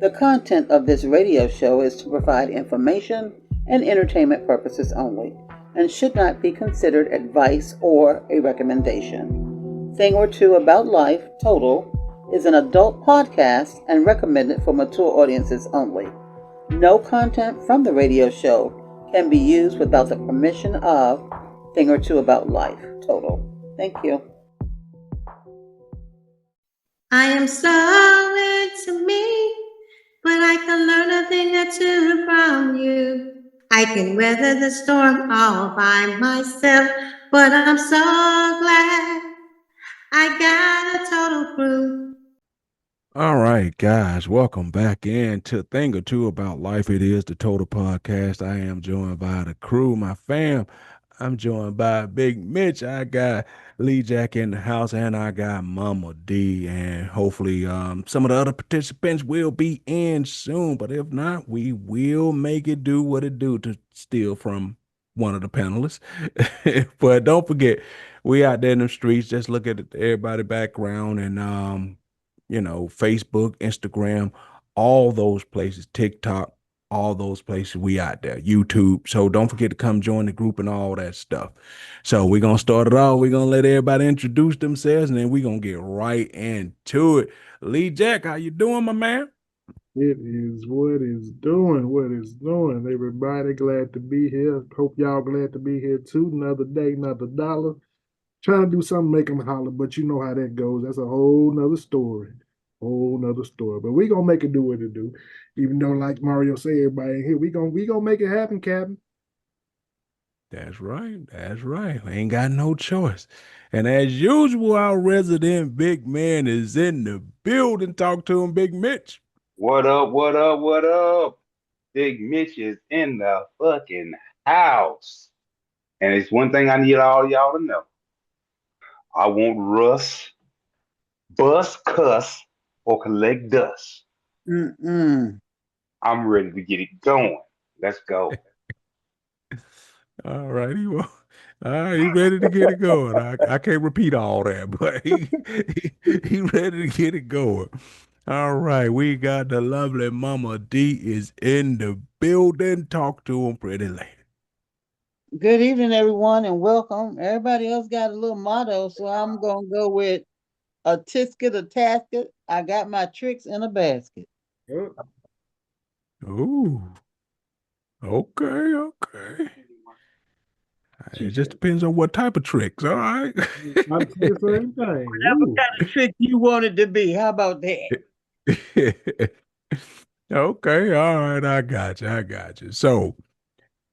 The content of this radio show is to provide information and entertainment purposes only and should not be considered advice or a recommendation. Thing or Two About Life Total is an adult podcast and recommended for mature audiences only. No content from the radio show can be used without the permission of Thing or Two About Life Total. Thank you. I am so into me, but I can learn a thing or two from you. I can weather the storm all by myself, but I'm so glad I got a total crew. All right, guys, welcome back into Thing or Two About Life. It is the Total Podcast. I am joined by the crew, my fam. I'm joined by Big Mitch. I got Lee Jack in the house, and I got Mama D. And hopefully, some of the other participants will be in soon. But if not, we will make it do what it do to steal from one of the panelists. But don't forget, we out there in the streets. Just look at everybody background and Facebook, Instagram, all those places, TikTok, all those places we out there, YouTube. So don't forget to come join the group and all that stuff. So we're going to start it off. We're going to let everybody introduce themselves, and then we're going to get right into it. Lee Jack, how you doing, my man? It is what is doing. Everybody glad to be here. Hope y'all glad to be here too. Another day, another dollar. Trying to do something, make them holler, but you know how that goes. That's a whole nother story. But we gonna make it do what it do. Even though, like Mario said, everybody in here, we gonna make it happen, Captain. That's right. That's right. We ain't got no choice. And as usual, our resident big man is in the building. Talk to him, Big Mitch. What up, what up, what up? Big Mitch is in the fucking house. And it's one thing I need all y'all to know. I want Russ, bust, cuss, or collect dust. I'm ready to get it going. Let's go. All right, he ready to get it going. I can't repeat all that, but he ready to get it going. All right, we got the lovely Mama D is in the building. Talk to him, pretty lady. Good evening, everyone, and welcome. Everybody else got a little motto, so I'm going to go with a tisket, a tasket. I got my tricks in a basket. Ooh. Okay. It just depends on what type of tricks, all right? I'm saying the same thing. Whatever kind of trick you want it to be. How about that? Okay, all right, I got you. So,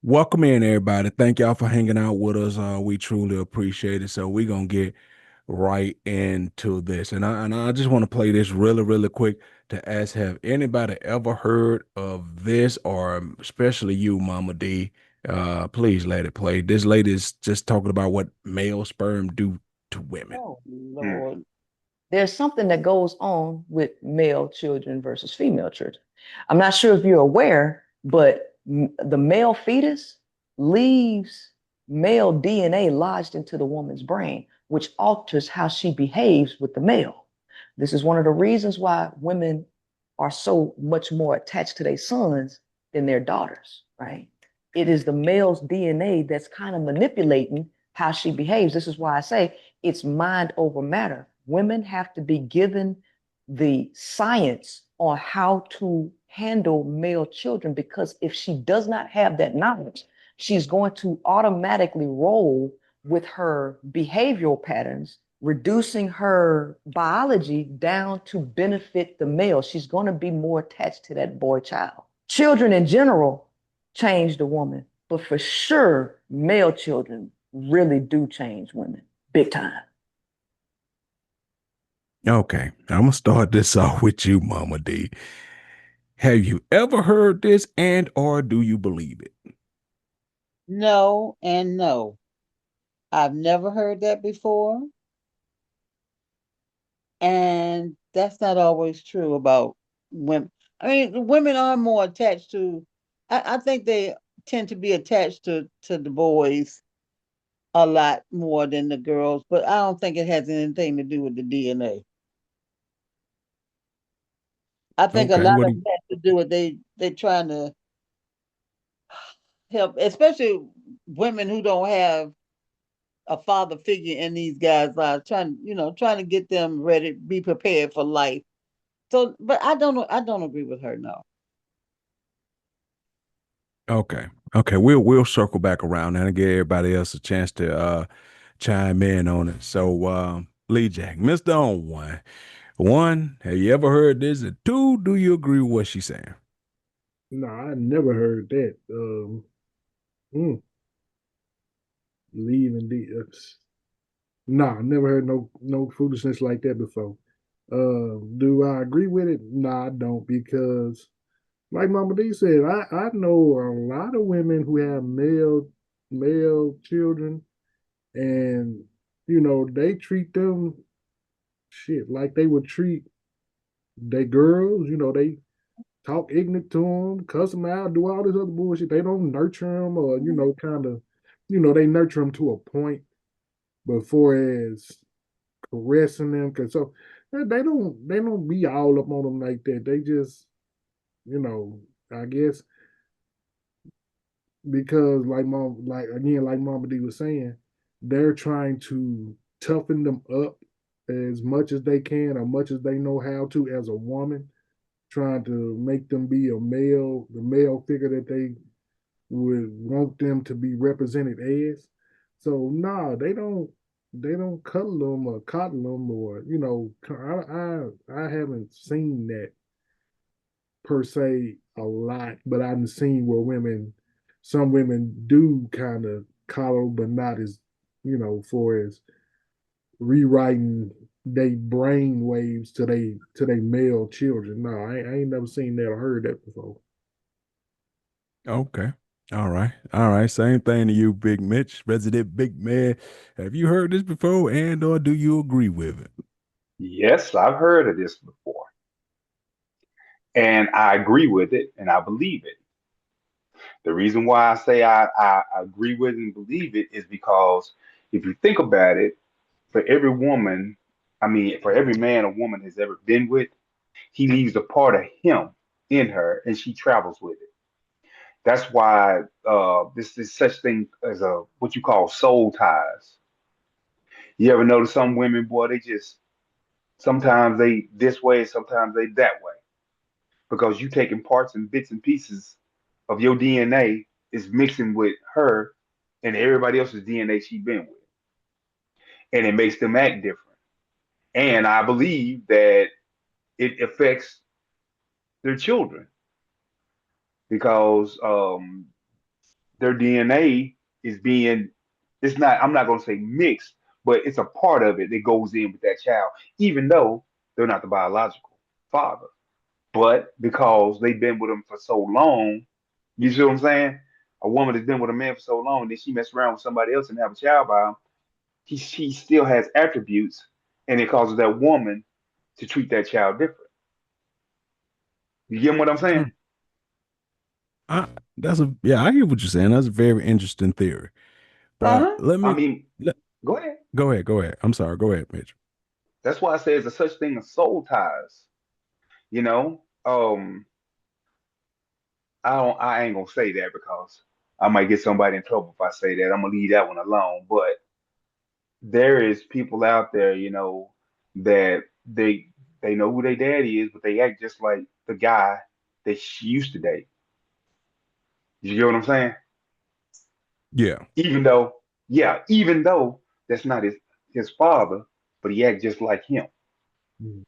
welcome in, everybody. Thank y'all for hanging out with us. We truly appreciate it. So, we're going to get right into this. And I just want to play this really, really quick to ask, have anybody ever heard of this, or especially you, Mama D? Please let it play. This lady is just talking about what male sperm do to women. Oh, Lord. There's something that goes on with male children versus female children. I'm not sure if you're aware, but the male fetus leaves male DNA lodged into the woman's brain, which alters how she behaves with the male. This is one of the reasons why women are so much more attached to their sons than their daughters, right? It is the male's DNA that's kind of manipulating how she behaves. This is why I say it's mind over matter. Women have to be given the science on how to handle male children, because if she does not have that knowledge, she's going to automatically roll with her behavioral patterns, reducing her biology down to benefit the male. She's going to be more attached to that boy child. Children in general change the woman, but for sure, male children really do change women big time. Okay, I'm gonna start this off with you, Mama D. Have you ever heard this, and or do you believe it? No and no. I've never heard that before. And that's not always true about women. I mean, women are more attached to, I think they tend to be attached to the boys a lot more than the girls, but I don't think it has anything to do with the DNA. I think a Okay. lot What of do it has to do with they trying to help, especially women who don't have a father figure in these guys' lives, trying to get them ready, be prepared for life. So, but I don't agree with her. No. Okay. Okay. We'll circle back around and give everybody else a chance to chime in on it. So Lee Jack, Mr. On One. One, have you ever heard this? And two, do you agree with what she's saying? No, I never heard that. Mm, leaving the. Nah, never heard no foolishness like that before. Do I agree with it? Nah, I don't because, like Mama D said, I know a lot of women who have male children, and they treat them shit like they would treat their girls. They talk ignorant to them, cuss them out, do all this other bullshit. They don't nurture them, or kind of, they nurture them to a point before as caressing them. Cause so they don't be all up on them like that. They just, I guess because like Mama D was saying, they're trying to toughen them up as much as they can, or much as they know how to as a woman, trying to make them be the male figure that they would want them to be represented as. So nah, they don't cuddle them or coddle them, or I haven't seen that per se a lot, but I've seen where some women do kind of coddle, but not as for as rewriting they brain waves to they male children. No, I ain't never seen that or heard that before. Okay. All right. All right. Same thing to you, Big Mitch, resident big man. Have you heard this before and or do you agree with it? Yes, I've heard of this before, and I agree with it, and I believe it. The reason why I say I agree with it and believe it is because if you think about it, for every woman, I mean, for every man a woman has ever been with, he leaves a part of him in her, and she travels with it. That's why this is such thing as a what you call soul ties. You ever notice some women, boy, they just sometimes they this way, sometimes they that way, because you taking parts and bits and pieces of your DNA is mixing with her and everybody else's DNA she's been with, and it makes them act different. And I believe that it affects their children because their DNA is being, it's not, I'm not going to say mixed, but it's a part of it that goes in with that child, even though they're not the biological father. But because they've been with him for so long, you see what I'm saying? A woman that's been with a man for so long, then she mess around with somebody else and have a child by him. She still has attributes, and it causes that woman to treat that child different. You get what I'm saying? Mm. I, I hear what you're saying. That's a very interesting theory. Uh But huh. I mean, let, go ahead. go ahead. I'm sorry. Go ahead, Mitch. That's why I say there's a such thing as soul ties. You know, I ain't gonna say that because I might get somebody in trouble if I say that. I'm gonna leave that one alone. But there is people out there, that they know who their daddy is, but they act just like the guy that she used to date. You get what I'm saying? Yeah. Even though, yeah, even though that's not his father, but he act just like him. Mm.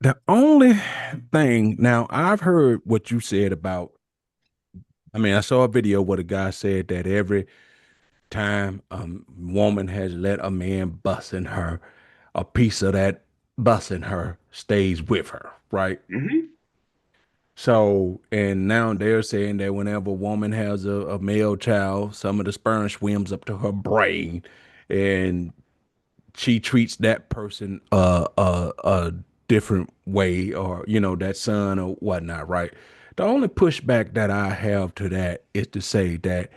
The only thing now I've heard what you said about, I mean, I saw a video where the guy said that every time a woman has let a man bust in her, a piece of that bust in her stays with her, right? Hmm. So, and now they're saying that whenever a woman has a male child, some of the sperm swims up to her brain, and she treats that person a different way, or that son or whatnot, right? The only pushback that I have to that is to say that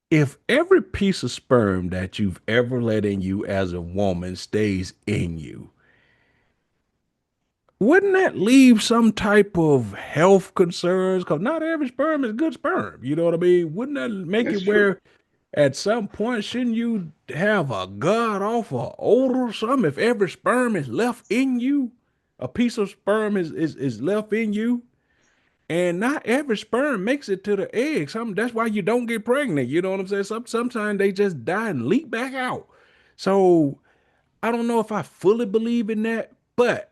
if every piece of sperm that you've ever let in you as a woman stays in you, wouldn't that leave some type of health concerns? Because not every sperm is good sperm. You know what I mean? Wouldn't that make That's it true. where at some point shouldn't you have a god awful odor or something if every sperm is left in you? A piece of sperm is left in you. And not every sperm makes it to the egg. That's why you don't get pregnant. You know what I'm saying? Sometimes they just die and leak back out. So I don't know if I fully believe in that, but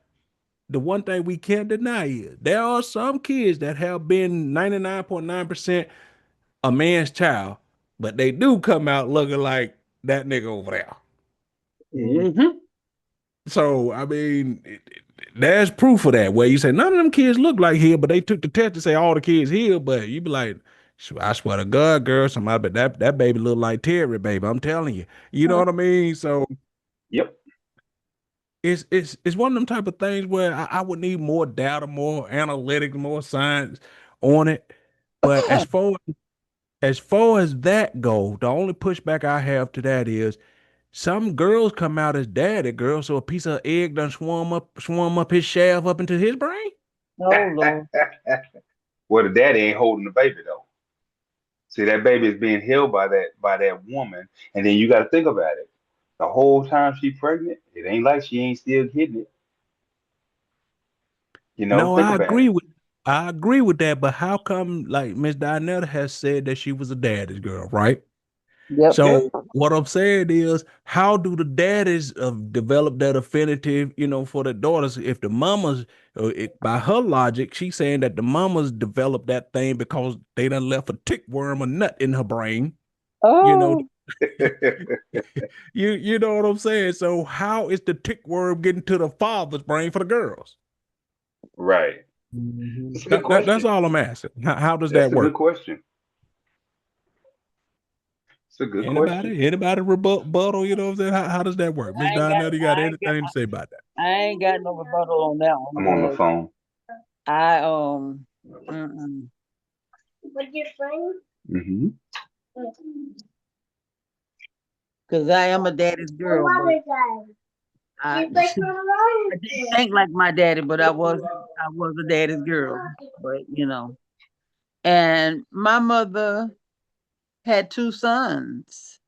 the one thing we can't deny is there are some kids that have been 99.9% a man's child, but they do come out looking like that nigga over there. Mm-hmm. So I mean, there's proof of that where you say none of them kids look like here, but they took the test to say all the kids here, but you be like, I swear to God, girl, somebody, but that baby look like Terry, baby. I'm telling you. You know what I mean? So Yep. it's one of them type of things where I would need more data, more analytics, more science on it. But as far as that go, the only pushback I have to that is some girls come out as daddy girls, so a piece of egg done swarm up his shaft up into his brain. Oh Lord. Well, the daddy ain't holding the baby though. See, that baby is being held by that woman, and then you got to think about it. The whole time she pregnant, it ain't like she ain't still getting it. No, Think about it. I agree with that, but how come like Miss Dinetta has said that she was a daddy's girl, right? Yep. Yeah. So what I'm saying is, how do the daddies develop that affinity, for the daughters? If the mamas, by her logic, she's saying that the mamas developed that thing because they done left a tick worm or nut in her brain. You know, Oh, you know what I'm saying. So how is the tick worm getting to the father's brain for the girls? Right. Mhm. That's a good That's question. all I'm asking. How does That's that a good work? question. It's a good question. Anybody rebuttal? You know what I'm saying? How does that work, Miss Donnell? You got anything to say about that? I ain't got no rebuttal on that one I'm on my because phone. I mm-mm. Mm-hmm. Because I am a daddy's girl, but I, I didn't think like my daddy, but I was a daddy's girl. But and my mother had two sons,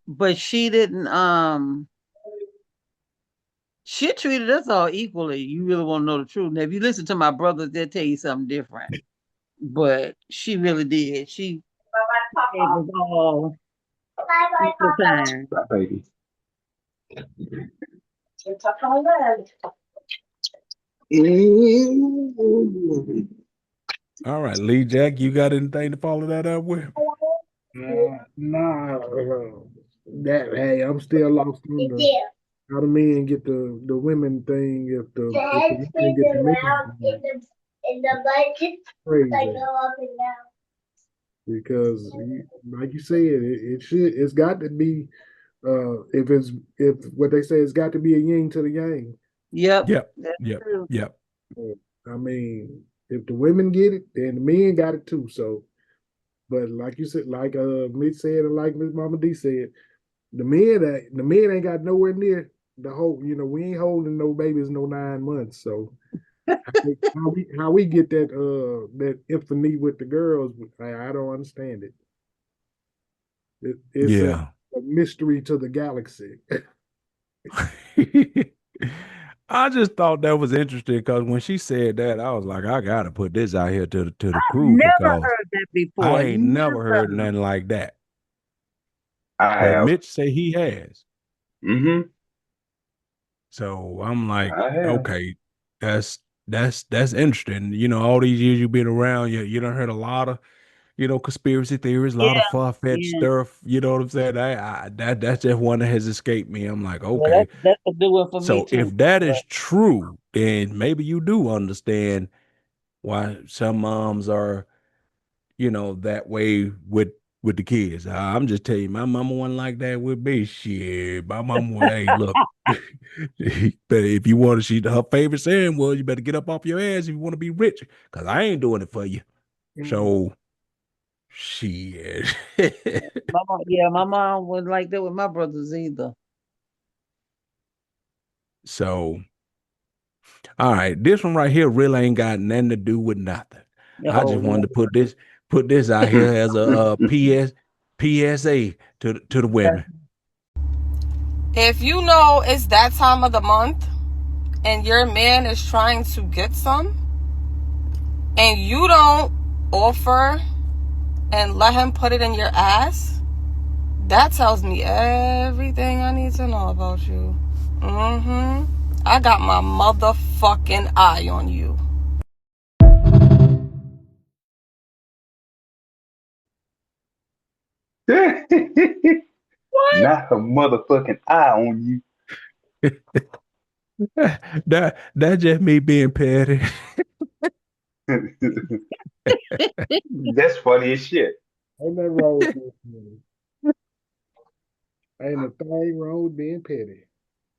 but she didn't she treated us all equally. You really want to know the truth. Now, if you listen to my brothers, they'll tell you something different. But she really did. She gave us all equal time. Bye, baby. All right, Lee Jack, you got anything to follow that up with? Nah, that hey, I'm still lost on how the men get the women thing if the women get the men thing. Crazy because like you said, it's got to be if what they say it's got to be a yin to the yang. Yep, Yep, that's yep, true. yep. I mean, if the women get it, then the men got it too. So, but like you said, like Mitch said, and like Miss Mama D said, the men ain't got nowhere near the whole. We ain't holding no babies no 9 months. So how we get that infamy with the girls? I don't understand it. It's a Yeah. mystery to the galaxy. I just thought that was interesting because when she said that, I was like, I gotta put this out here to the crew Never because heard that I before. ain't never heard Never. nothing like that. I But have. Mitch say he has. Mm-hmm. So I'm like, I have. okay, that's interesting. All these years you've been around, you done heard a lot of, conspiracy theories, a Yeah, lot of far-fetched yeah. stuff. You know what I'm saying? That's just one that has escaped me. I'm like, Well, okay. that's a good one for me So too. if that But is true, then maybe you do understand why some moms are, that way with the kids. I'm just telling you, my mama wasn't like that with me. Shit, my mama was, hey, look, but if you want to, her favorite saying was, you better get up off your ass if you want to be rich, because I ain't doing it for you. So, shit. my mom wasn't like that with my brothers either. So, All right, this one right here really ain't got nothing to do with nothing. I Oh just wanted Lord. to put this out here as a PSA to the women. If you know it's that time of the month and your man is trying to get some and you don't offer and let him put it in your ass, that tells me everything I need to know about you. I got my motherfucking eye on you. Not a motherfucking eye on you. That just me being petty. That's funny as shit. Ain't nothing wrong with this. Ain't a thing wrong with being petty.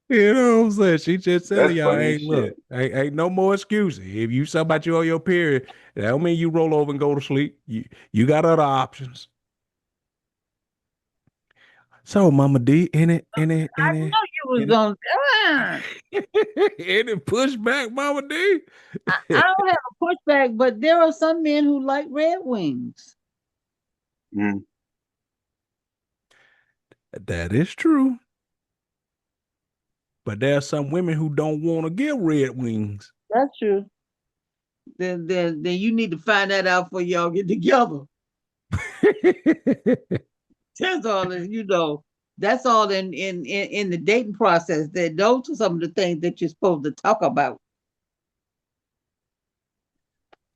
You know what I'm saying? She just telling That's y'all, funny as ain't look, shit. ain't no more excuses. If you somebody you on your period, that don't mean you roll over and go to sleep. You got other options. So, Mama D, any I know you was any gonna. any pushback, Mama D? I don't have a pushback, but there are some men who like Red Wings. Mm. That is true. But there are some women who don't want to get Red Wings. That's true. Then you need to find that out before y'all get together. That's all. That's all in the dating process. That those are some of the things that you're supposed to talk about.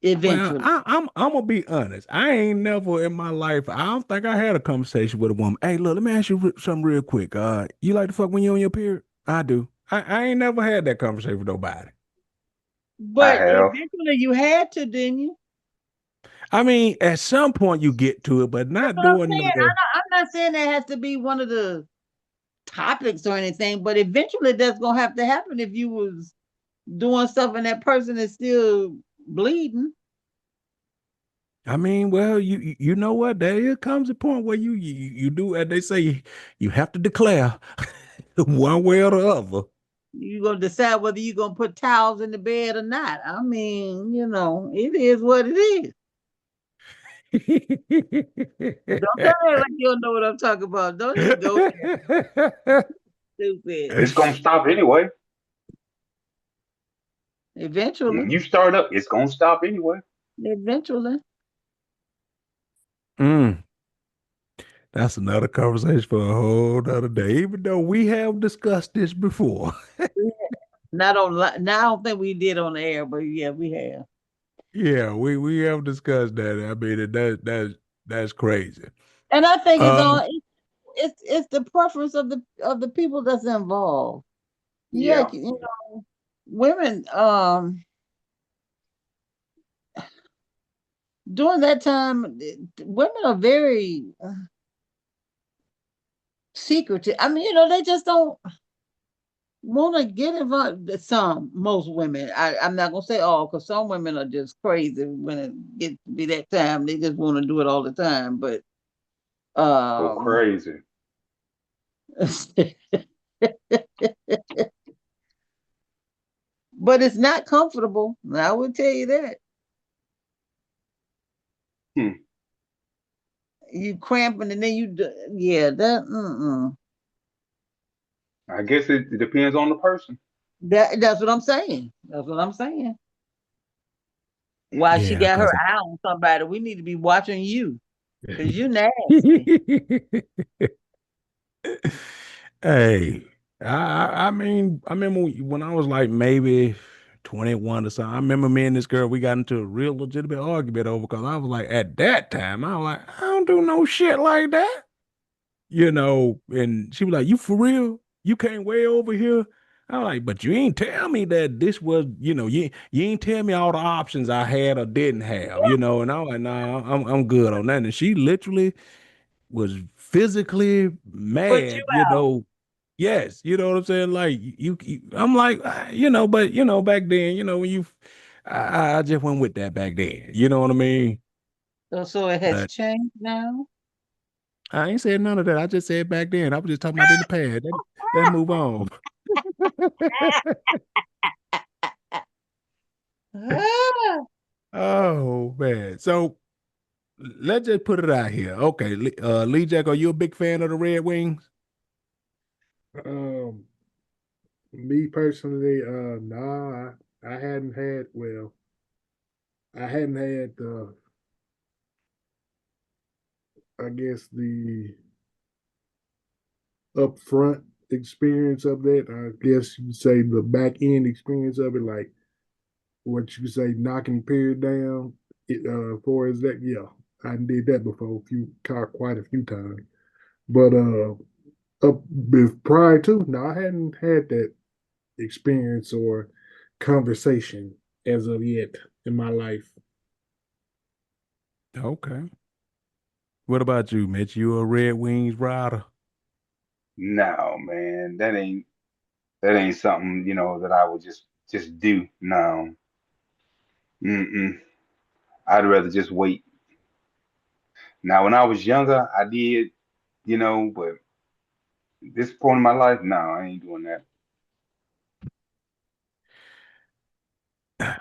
Well, Eventually, I'm gonna be honest. I ain't never in my life. I don't think I had a conversation with a woman. Hey, look, let me ask you something real quick. You like to fuck when you on your period? I do. I ain't never had that conversation with nobody. I but have. eventually you had to, didn't you? I mean, at some point you get to it, but That's not what I'm doing saying. the. I'm not saying that has to be one of the topics or anything, but eventually that's gonna have to happen if you was doing stuff and that person is still bleeding. I mean, well, you know what? There comes a point where you do, as they say, you have to declare one way or the other. You're gonna decide whether you're gonna put towels in the bed or not. I mean, it is what it is. Don't tell me like you don't know what I'm talking about. Don't even go there. Stupid. It's gonna stop anyway. Eventually. When you start up, it's gonna stop anyway. Eventually. Mm, that's another conversation for a whole other day. Even though we have discussed this before. Not on now, I don't think we did on the air, but yeah, we have. Yeah, we have discussed that. I mean, that's crazy. And I think Um, it's the preference of the people that's involved. Yeah, Yeah. women during that time, women are very secretive. I mean, they just don't want to get involved. Most women. I'm not gonna say all, because some women are just crazy when it gets to be that time. They just want to do it all the time. But Go um, crazy. but it's not comfortable. I would tell you that. Hmm. You cramping and then yeah, I guess it depends on the person. that's what I'm saying. That's what I'm saying. Why she yeah, got her because eye on somebody? We need to be watching you because you nasty. hey, I mean, I remember when I was like maybe 21 or something. I remember me and this girl, we got into a real legitimate argument over because I was like, at that time, I was like, I don't do no shit like that. And she was like, you for real? You came way over here? I was like, but you ain't tell me that this was, you ain't tell me all the options I had or didn't have, and I was like, nah, I'm good on that. And she literally was physically Put mad, you yes, you know what I'm saying? Like I'm like, but back then, when I just went with that back then, you know what I mean? so it has But changed now. I ain't said none of that. I just said back then. I was just talking about in the past. Let's move on. Oh man. So let's just put it out here. Okay, Lee Jack, are you a big fan of the Red Wings? Me personally, nah, I hadn't had. Well, I hadn't had the. I guess the upfront experience of that. I guess you say the back end experience of it, like what you say, knocking period down. For as that, yeah, I did that before, quite a few times. But prior to, no, I hadn't had that experience or conversation as of yet in my life. Okay. What about you, Mitch? You a Red Wings rider? No, man, that ain't something that I would just do. No, mm-mm. I'd rather just wait. Now, when I was younger, I did, but at this point in my life, no, I ain't doing that.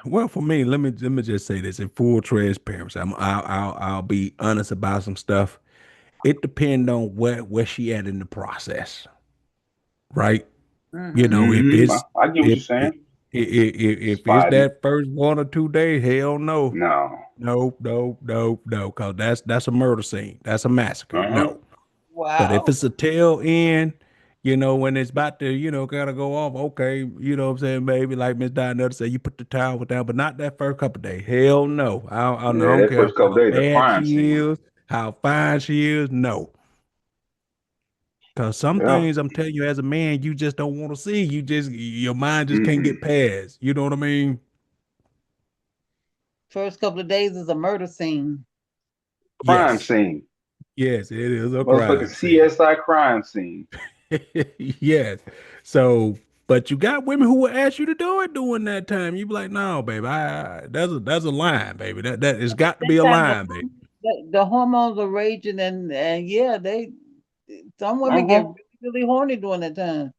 Well, for me, let me just say this in full transparency. I'll be honest about some stuff. It depends on where she at in the process, right? You Mm-hmm. know, if it's I get what you're saying. if it's Spidey. that first 1 or 2 days, hell no, No. no, because that's a murder scene. That's a massacre. Uh-huh. No. But if Wow. it's a tail end, when it's about to, gotta go off, okay, you know what I'm saying, maybe like Miss Dinah say, you put the towel down, but not that first couple days. Hell no. I Yeah, don't that care first couple how days, a bad crime she scene. is, how fine she is. No. Because some Yeah. things I'm telling you as a man, you just don't want to see. Your mind just can't Mm-mm. get past. You know what I mean? First couple of days is a murder scene. Crime Yes. scene. Yes, it is a Motherfucking crime scene. CSI crime scene. Yes. So, but you got women who will ask you to do it during that time. You be like, no, baby, that's a line, baby. That it's got to be a That time line, baby. the hormones are raging, and yeah, some women get Uh-huh. really, really horny during that time.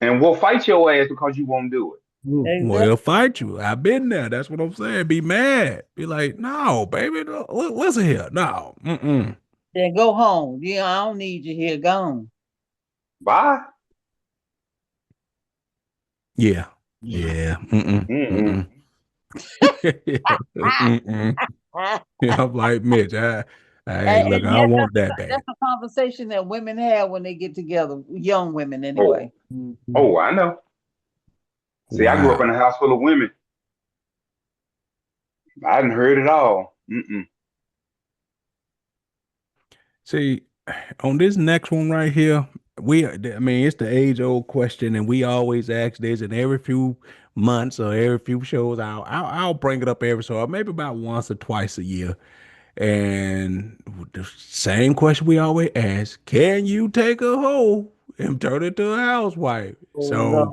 And we'll fight your ass because you won't do it. Mm. Well, he'll Exactly. fight you. I've been there. That's what I'm saying. Be mad. Be like, no, baby, no, listen here. No. Mm-mm. Then go home. Yeah, I don't need you here. Gone. Bye. Yeah. Yeah. Mm-mm. Mm-mm. Mm-mm. Mm-mm. Yeah, I'm like, Mitch, hey, look, And I yet don't want that that's bad. a conversation that women have when they get together, young women Oh, anyway. oh, I know. See, I grew up in Wow. a house full of women. I hadn't heard it all. Mm-mm. See, on this next one right here, I mean, it's the age-old question, and we always ask this, and every few months or every few shows, I'll bring it up every so maybe about once or twice a year. And the same question we always ask: Can you take a hoe and turn it to a housewife? Oh So Lord.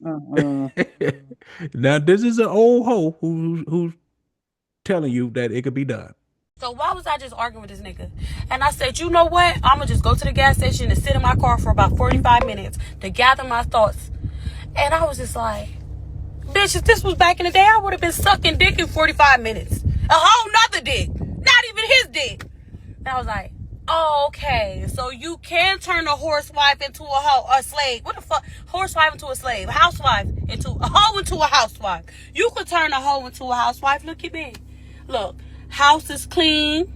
Uh-uh. now this is an old hoe who's telling you that it could be done. So why was I just arguing with this nigga? And I said, you know what? I'm gonna just go to the gas station and sit in my car for about 45 minutes to gather my thoughts. And I was just like, bitch, if this was back in the day, I would have been sucking dick in 45 minutes. A whole nother dick. Not even his dick. And I was like, oh, okay. So you can turn a horsewife into a slave. What the fuck? Horsewife into a slave. Housewife into a hoe into a housewife. You could turn a hoe into a housewife. Look at me. Look, house is clean.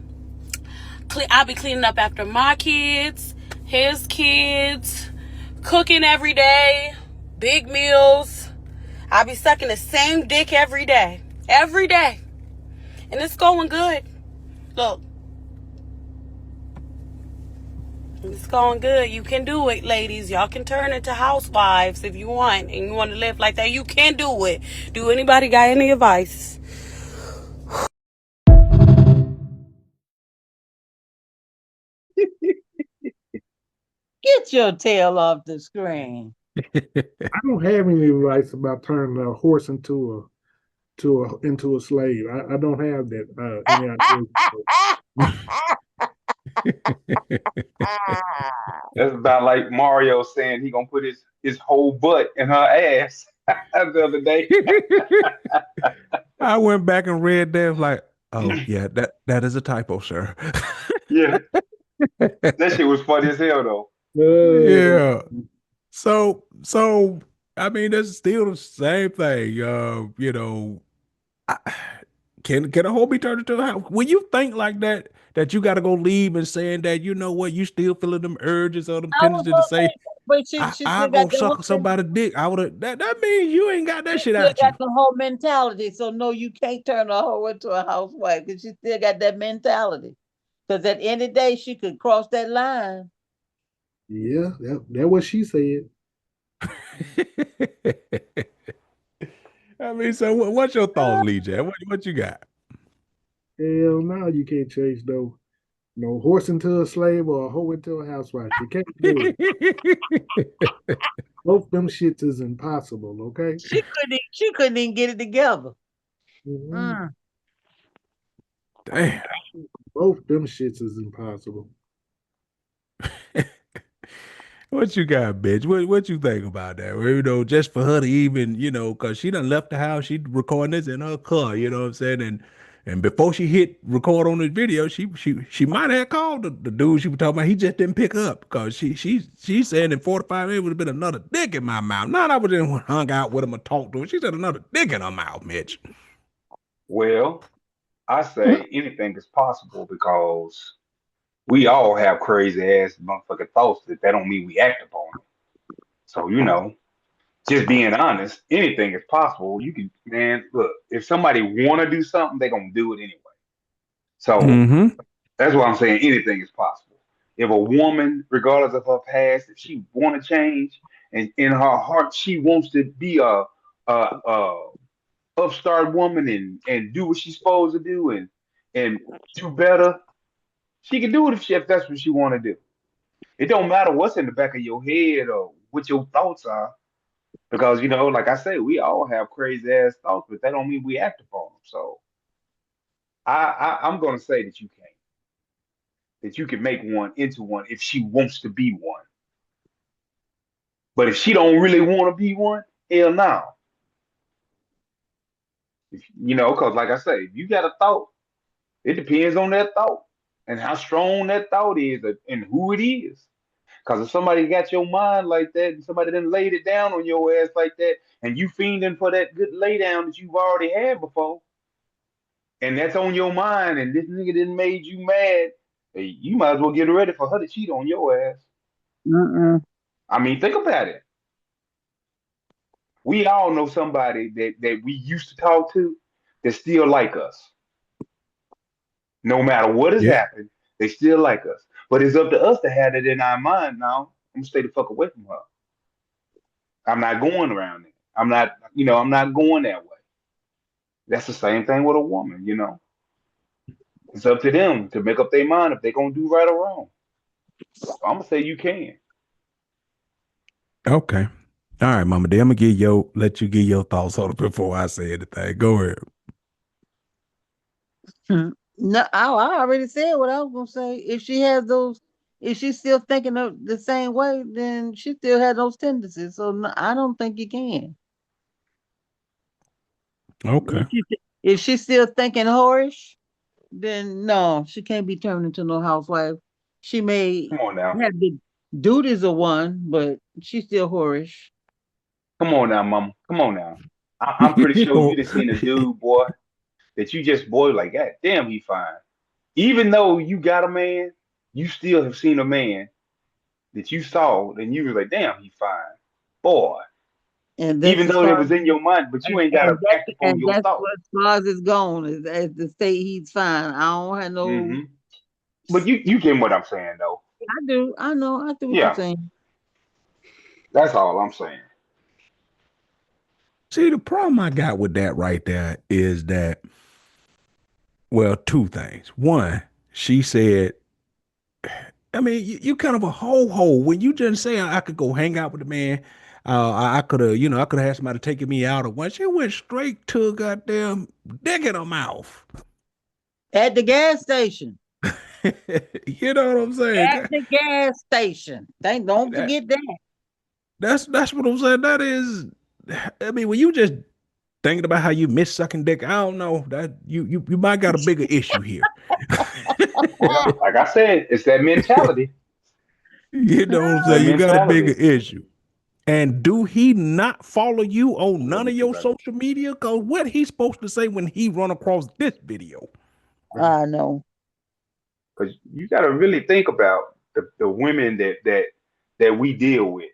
I'll be cleaning up after my kids, his kids, cooking every day, big meals. I'll be sucking the same dick every day. Every day. And it's going good. Look. It's going good. You can do it, ladies. Y'all can turn into housewives if you want. And you want to live like that, you can do it. Do anybody got any advice? Get your tail off the screen. I don't have any advice about turning a horse into a slave. I don't have that any idea. That's about like Mario saying he gonna put his whole butt in her ass the other day. I went back and read that like, oh yeah, that is a typo, sir. Yeah, that shit was funny as hell though. Uh, Yeah. So I mean that's still the same thing. I, can a hoe be turned into a house? When you think like that, that you gotta go leave and saying that, you know what, you still feeling them urges or them I was tendencies to gonna say, say, but she I'll still got go the suck whole somebody's dick. I would have that means you ain't got that she shit still out got you. the whole mentality. So no, you can't turn a hoe into a housewife because she still got that mentality. Because at the end of the day, she could cross that line. yeah, that what she said. I mean, so what's your thoughts, Lee J? What you got? Hell no, you can't change no horse into a slave or a hoe into a housewife. You can't do it. Both them shits is impossible, okay? She couldn't even get it together. Mhm. Mm. Damn. Both them shits is impossible. What you got, bitch? What you think about that? Well, just for her to even, cause she done left the house, she recording this in her car, you know what I'm saying? And before she hit record on this video, she might have called the dude she was talking about. He just didn't pick up because she said in 45 minutes would have been another dick in my mouth. Not I was in hung out with him or talked to him. She said another dick in her mouth, Mitch. Well, I say anything is possible because we all have crazy ass motherfucking thoughts that don't mean we act upon them. So just being honest, anything is possible. You can, man, look, if somebody want to do something, they gonna do it anyway. So Mm-hmm. that's why I'm saying anything is possible. If a woman, regardless of her past, if she want to change and in her heart she wants to be a upstart woman and do what she's supposed to do and do better, she can do it if that's what she want to do. It don't matter what's in the back of your head or what your thoughts are, because like I say, we all have crazy ass thoughts, but that don't mean we act upon them. So I'm gonna say that you can make one into one if she wants to be one. But if she don't really want to be one, hell no. Because like I say, if you got a thought, it depends on that thought and how strong that thought is and who it is. Because if somebody got your mind like that and somebody then laid it down on your ass like that, and you fiending for that good lay down that you've already had before, and that's on your mind, and this nigga didn't made you mad, hey, you might as well get ready for her to cheat on your ass. Mm-mm. I mean, think about it. We all know somebody that we used to talk to that still like us. No matter what has Yeah. happened, they still like us. But it's up to us to have it in our mind now. I'm gonna stay the fuck away from her. I'm not going around it. I'm not going that way. That's the same thing with a woman. It's up to them to make up their mind if they're gonna do right or wrong. So I'm gonna say you can. Okay. All right, Mama D. I'm gonna let you give your thoughts on it before I say anything. Go ahead. No, I already said what I was gonna say. If she's still thinking of the same way, then she still had those tendencies. So no, I don't think you can. Okay. If she's still thinking whorish, then no, she can't be turned into no housewife. She may Come on now. have the duties of one, but she's still whorish. Come on now, mama. Come on now. I'm pretty sure you Oh, just seen a dude, boy, that you just boy like, God damn, he fine. Even though you got a man, you still have seen a man that you saw and you were like, damn, he fine. Boy. And that's Even as though far it was in your mind, but you ain't gotta act upon and your that's thought. what as far as it's gone is as to say he's fine. I don't have no. hmm But you get what I'm saying though. I do. I know. I do what you're Yeah, saying. that's all I'm saying. see, the problem I got with that right there is that, well, two things. One, she said, I mean, you kind of a ho when you just say I could go hang out with the man. I could have, I could have had somebody taking me out or one. She went straight to a goddamn dick in her mouth. At the gas station. You know what I'm saying? At the gas station. Don't That forget that. that's what I'm saying. That is, I mean, when you just thinking about how you miss sucking dick. I don't know that you might got a bigger issue here. Well, like I said, it's that mentality. You know what I'm It's that saying? You got a bigger mentality. issue. And do he not follow you on Love none me of too, your baby. social media? Cause what he's supposed to say when he run across this video? I know. Because you got to really think about the women that we deal with.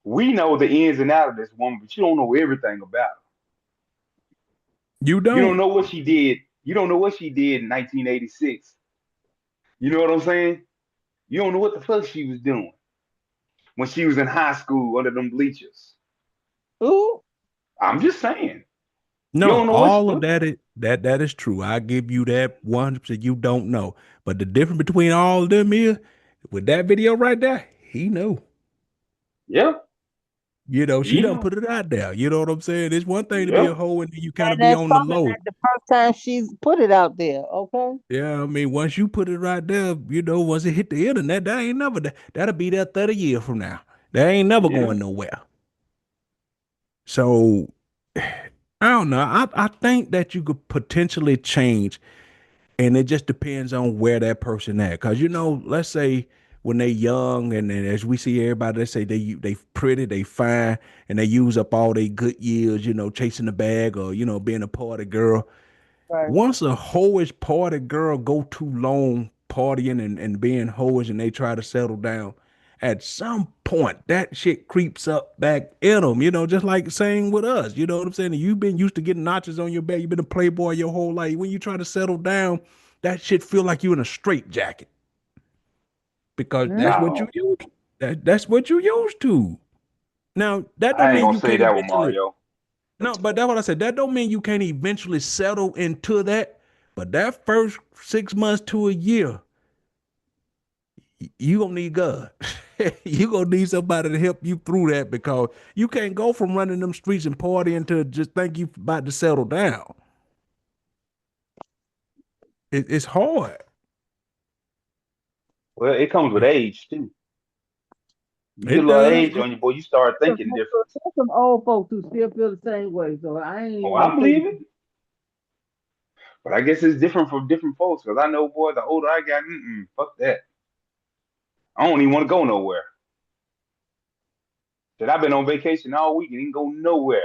We know the ins and outs of this woman, but you don't know everything about her. You You don't don't. know what she did. You don't know what she did in 1986. You know what I'm saying? You don't know what the fuck she was doing when she was in high school under them bleachers. Ooh, I'm just saying. You No, don't know what she all of do. that is true. I give you that 100%. You don't know. But the difference between all of them is with that video right there, he knew. Yeah, You know, she you done know. put it out there. You know what I'm saying? It's one thing to be Yeah, a hoe and then you kind of and be that's on the probably low. not the first time she's put it out there. Okay. Yeah, I mean, once you put it right there, you know, once it hit the internet, that ain't never that'll be there 30 years from now. That ain't never yeah. going nowhere. So I don't know. I think that you could potentially change, and it just depends on where that person at. Cause you know, let's say when they young, and then as we see everybody, they say they pretty, they fine, and they use up all their good years, you know, chasing the bag or you know being a party girl. Right. Once a hoish party girl go too long partying and being hoish and they try to settle down, at some point that shit creeps up back in them, you know, just like saying with us, you know what I'm saying? You've been used to getting notches on your back, you've been a playboy your whole life. When you try to settle down, that shit feel like you in a straight jacket because that's what you No, used. That's what you used to. Now that don't I ain't mean gonna you say can't that one, eventually. Mario. No, but that's what I said. That don't mean you can't eventually settle into that. But that first 6 months to a year, you gonna need God. You gonna need somebody to help you through that because you can't go from running them streets and partying to just think you about to settle down. It's hard. Well, it comes with age too. You get It a little does. age on you, boy, you start There's thinking different. some old folks who still feel the same way, so I ain't Oh, even I gonna say. believe it, but I guess it's different for different folks. Cause I know, boy, the older I got, fuck that. I don't even want to go nowhere. Said I've been on vacation all week and didn't go nowhere.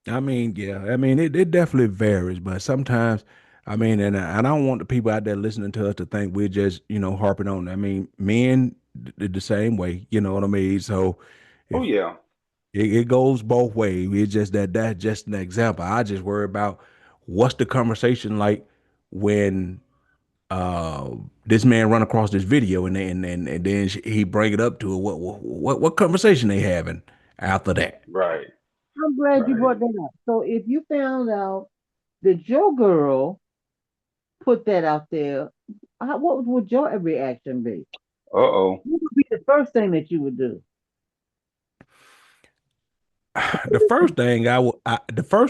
I mean, yeah. I mean, it definitely varies, but sometimes, I mean, and I don't want the people out there listening to us to think we're just, you know, harping on. I mean, men the same way, you know what I mean? So Oh if yeah, it goes both ways, it's just that's just an example. I just worry about what's the conversation like when this man run across this video and then he bring it up to her. What conversation they having after that? right, I'm glad you right. brought that up. So if you found out that your girl put that out there, what would your reaction be? Uh-oh. What would be the first thing that you would do? The first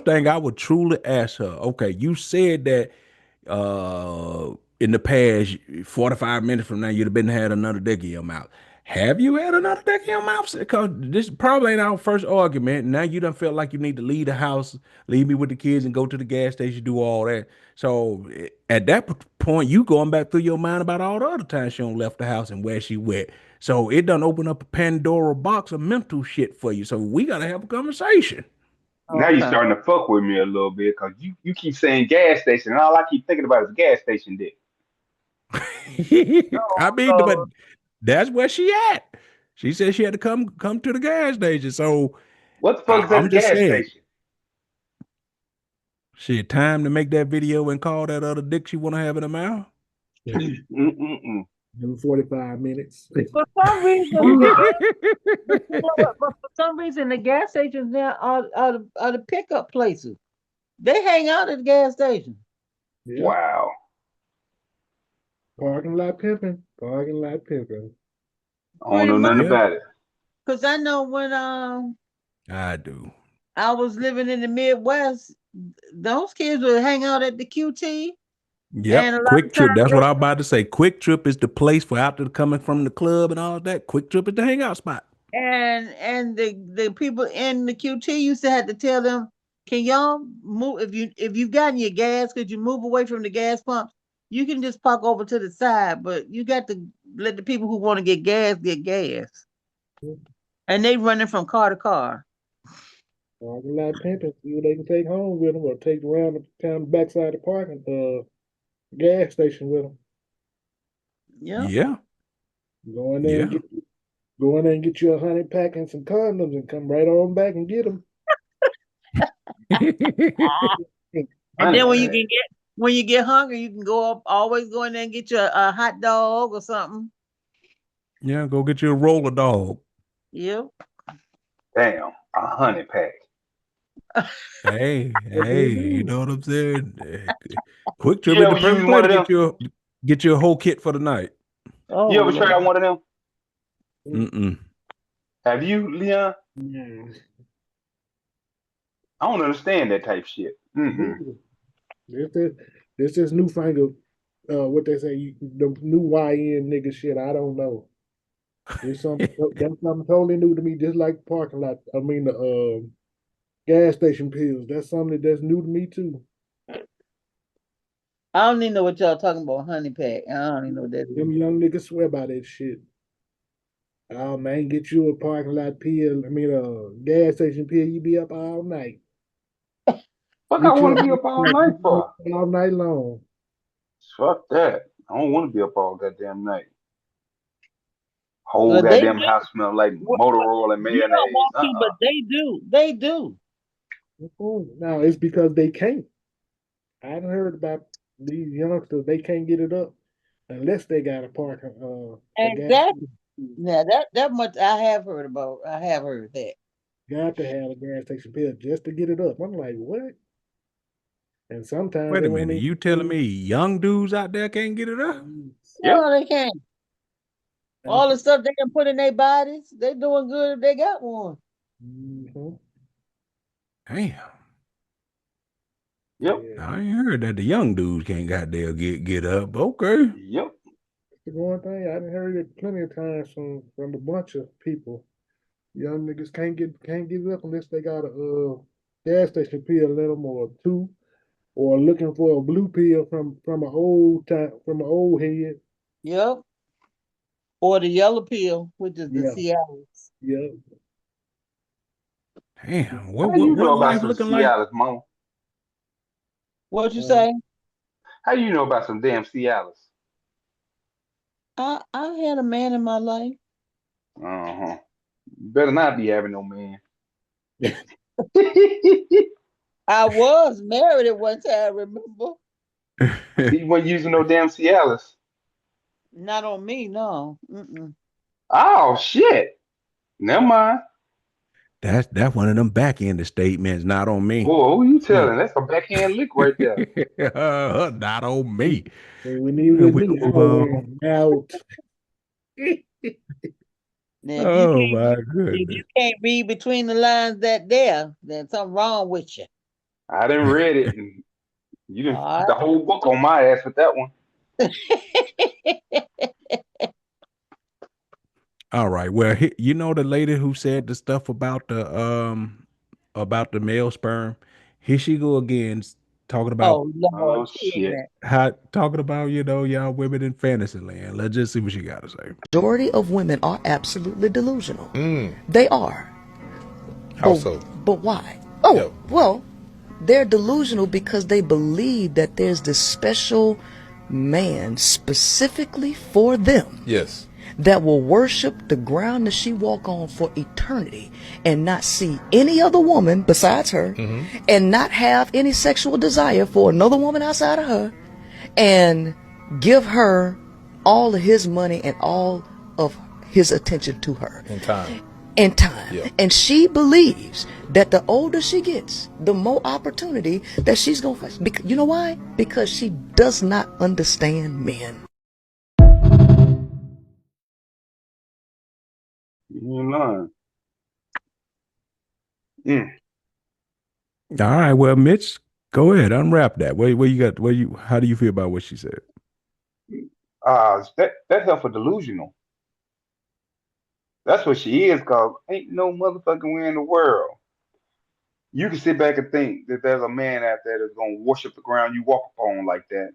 thing I would truly ask her, okay, you said that in the past 45 minutes from now you'd have been had another dick in your mouth. Have you had another dick in your mouth? Because this probably ain't our first argument. Now you done felt like you need to leave the house, leave me with the kids, and go to the gas station, do all that. So at that point, you going back through your mind about all the other times she done left the house and where she went. So it done open up a Pandora box of mental shit for you. So we gotta have a conversation. Now you're Okay. starting to fuck with me a little bit because you keep saying gas station, and all I keep thinking about is gas station dick. I mean, but So that's where she at. She said she had to come to the gas station. So What the fuck is at I'm the just gas saying, station? shit, time to make that video and call that other dick she want to have in her mouth. Mm-mm-mm. Every 45 minutes. for some reason, but you know what? But for some reason, the gas stations now are the pickup places. They hang out at the gas station. Yeah. Wow. Parking lot pimping. Parking lot pimping. I don't Pretty know much, nothing Yeah, about it. because I know when I do. I was living in the Midwest, those kids would hang out at the QT, and a Yep. lot Quick of Trip. times That's what they I'm about to say. Quick Trip is the place for after coming from the club and all that. Quick Trip is the hangout spot. And the people in the QT used to have to tell them, can y'all move if you've gotten your gas, could you move away from the gas pump? You can just park over to the side, but you got to let the people who want to get gas. And they running from car to car. Well, a lot of pimping, see what they can take home with them or take around the town backside of the parking gas station with them. Yep. Yeah. Go in there and Yeah. get you 100 pack and some condoms and come right on back and get them. And then Honey, when you get hungry, you can go up, always go in there and get you a hot dog or something. Yeah, go get you a roller dog. Yep. damn, 100 pack. Hey, What they you do. know what I'm saying? Quick Trip You is the ever use perfect one place of to them? get you a whole kit for the night. Oh You ever tried Lord. one of them? Mm-mm. Have you, Leon? Yeah. I don't understand that type shit. Mm-mm. This this newfangled what they say the new YN nigga shit. I don't know. There's something that's something totally new to me. Just like parking lot. I mean the gas station pills. That's something that's new to me too. I don't even know what y'all talking about, honey pack. I don't even know what that Them is. young niggas swear by that shit. Oh man, get you a parking lot pill. I mean a gas station pill. You be up all night. Fuck, I Get you want a to be up all pack. night You be for. up all night long. Fuck that. I don't want to be up all goddamn night. Whole Well, they goddamn do. house smell like Well, Motorola and you don't mayonnaise. want to, but they do. They do. Now it's because they can't. I haven't heard about these youngsters. They can't get it up unless they got a gas. Exactly. Now that much I have heard about. I have heard that. Got to have a gas station pill just to get it up. I'm like, what? And sometimes Wait they a won't minute. You telling me young dudes out there can't get it up? even. Yep. No, they can't. All the stuff they can put in their bodies, they doing good if they got one. Mhm. Damn. Yep. Yeah. I ain't heard that the young dudes can't goddamn get up. Okay. Yep. The one thing I done heard it plenty of times from a bunch of people. Young niggas can't get it up unless they got a gas station pill in them or two, or looking for a blue pill from an old time from an old head. Yep. Or the yellow pill, which is the Yeah, Cialis. yeah. Damn. What How what you what know about life some looking like? Cialis, mama? What you Uh, say? How you know about some damn Cialis? I had a man in my life. Uh-huh. Better not be having no man. I was married at one time, remember? He wasn't using no damn Cialis. Not on me, no. Mm-mm. Oh shit. Never mind. That's one of them back end statements, not on me. Boy, who you Hmm. telling? That's a backhand lick right there. Not on me. hey, we need And to we do move on. out. Now, Oh my if you goodness. can't read between the lines that there, then something wrong with you. I didn't read it, and you didn't All put the whole book on my ass with that one. right. All right. Well, you know the lady who said the stuff about the male sperm. Here she go again, talking about Oh Lord, Oh she ain't shit. that. talking about y'all women in fantasy land. Let's just see what she got to say. Majority of women are absolutely delusional. They are. How But so? but why? Oh, Yep. well, they're delusional because they believe that there's this special man specifically for them Yes. that will worship the ground that she walk on for eternity and not see any other woman besides her and not have any sexual desire for another woman outside of her and give her all of his money and all of his attention to her In time. in time. Yeah. And she believes that the older she gets, the more opportunity that she's going to face. You know why? Because she does not understand men. You ain't lying. Mm. All right. Well, Mitch, go ahead, unwrap that. Where you got? How do you feel about what she said? That her for delusional. That's what she is, cause ain't no motherfucking way in the world you can sit back and think that there's a man out there that's gonna worship the ground you walk upon like that,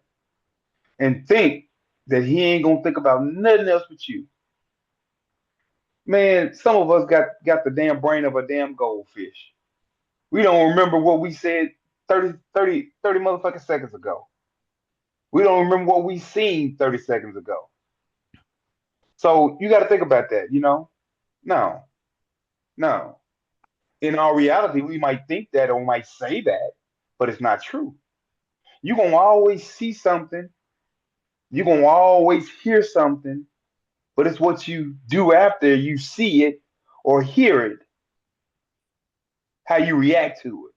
and think that he ain't gonna think about nothing else but you. Man, some of us got the damn brain of a damn goldfish. We don't remember what we said 30 motherfucking seconds ago. We don't remember what we seen 30 seconds ago. So you got to think about that, you know? No, no. In our reality, we might think that or might say that, but it's not true. You're going to always see something. You're going to always hear something, but it's what you do after you see it or hear it, how you react to it,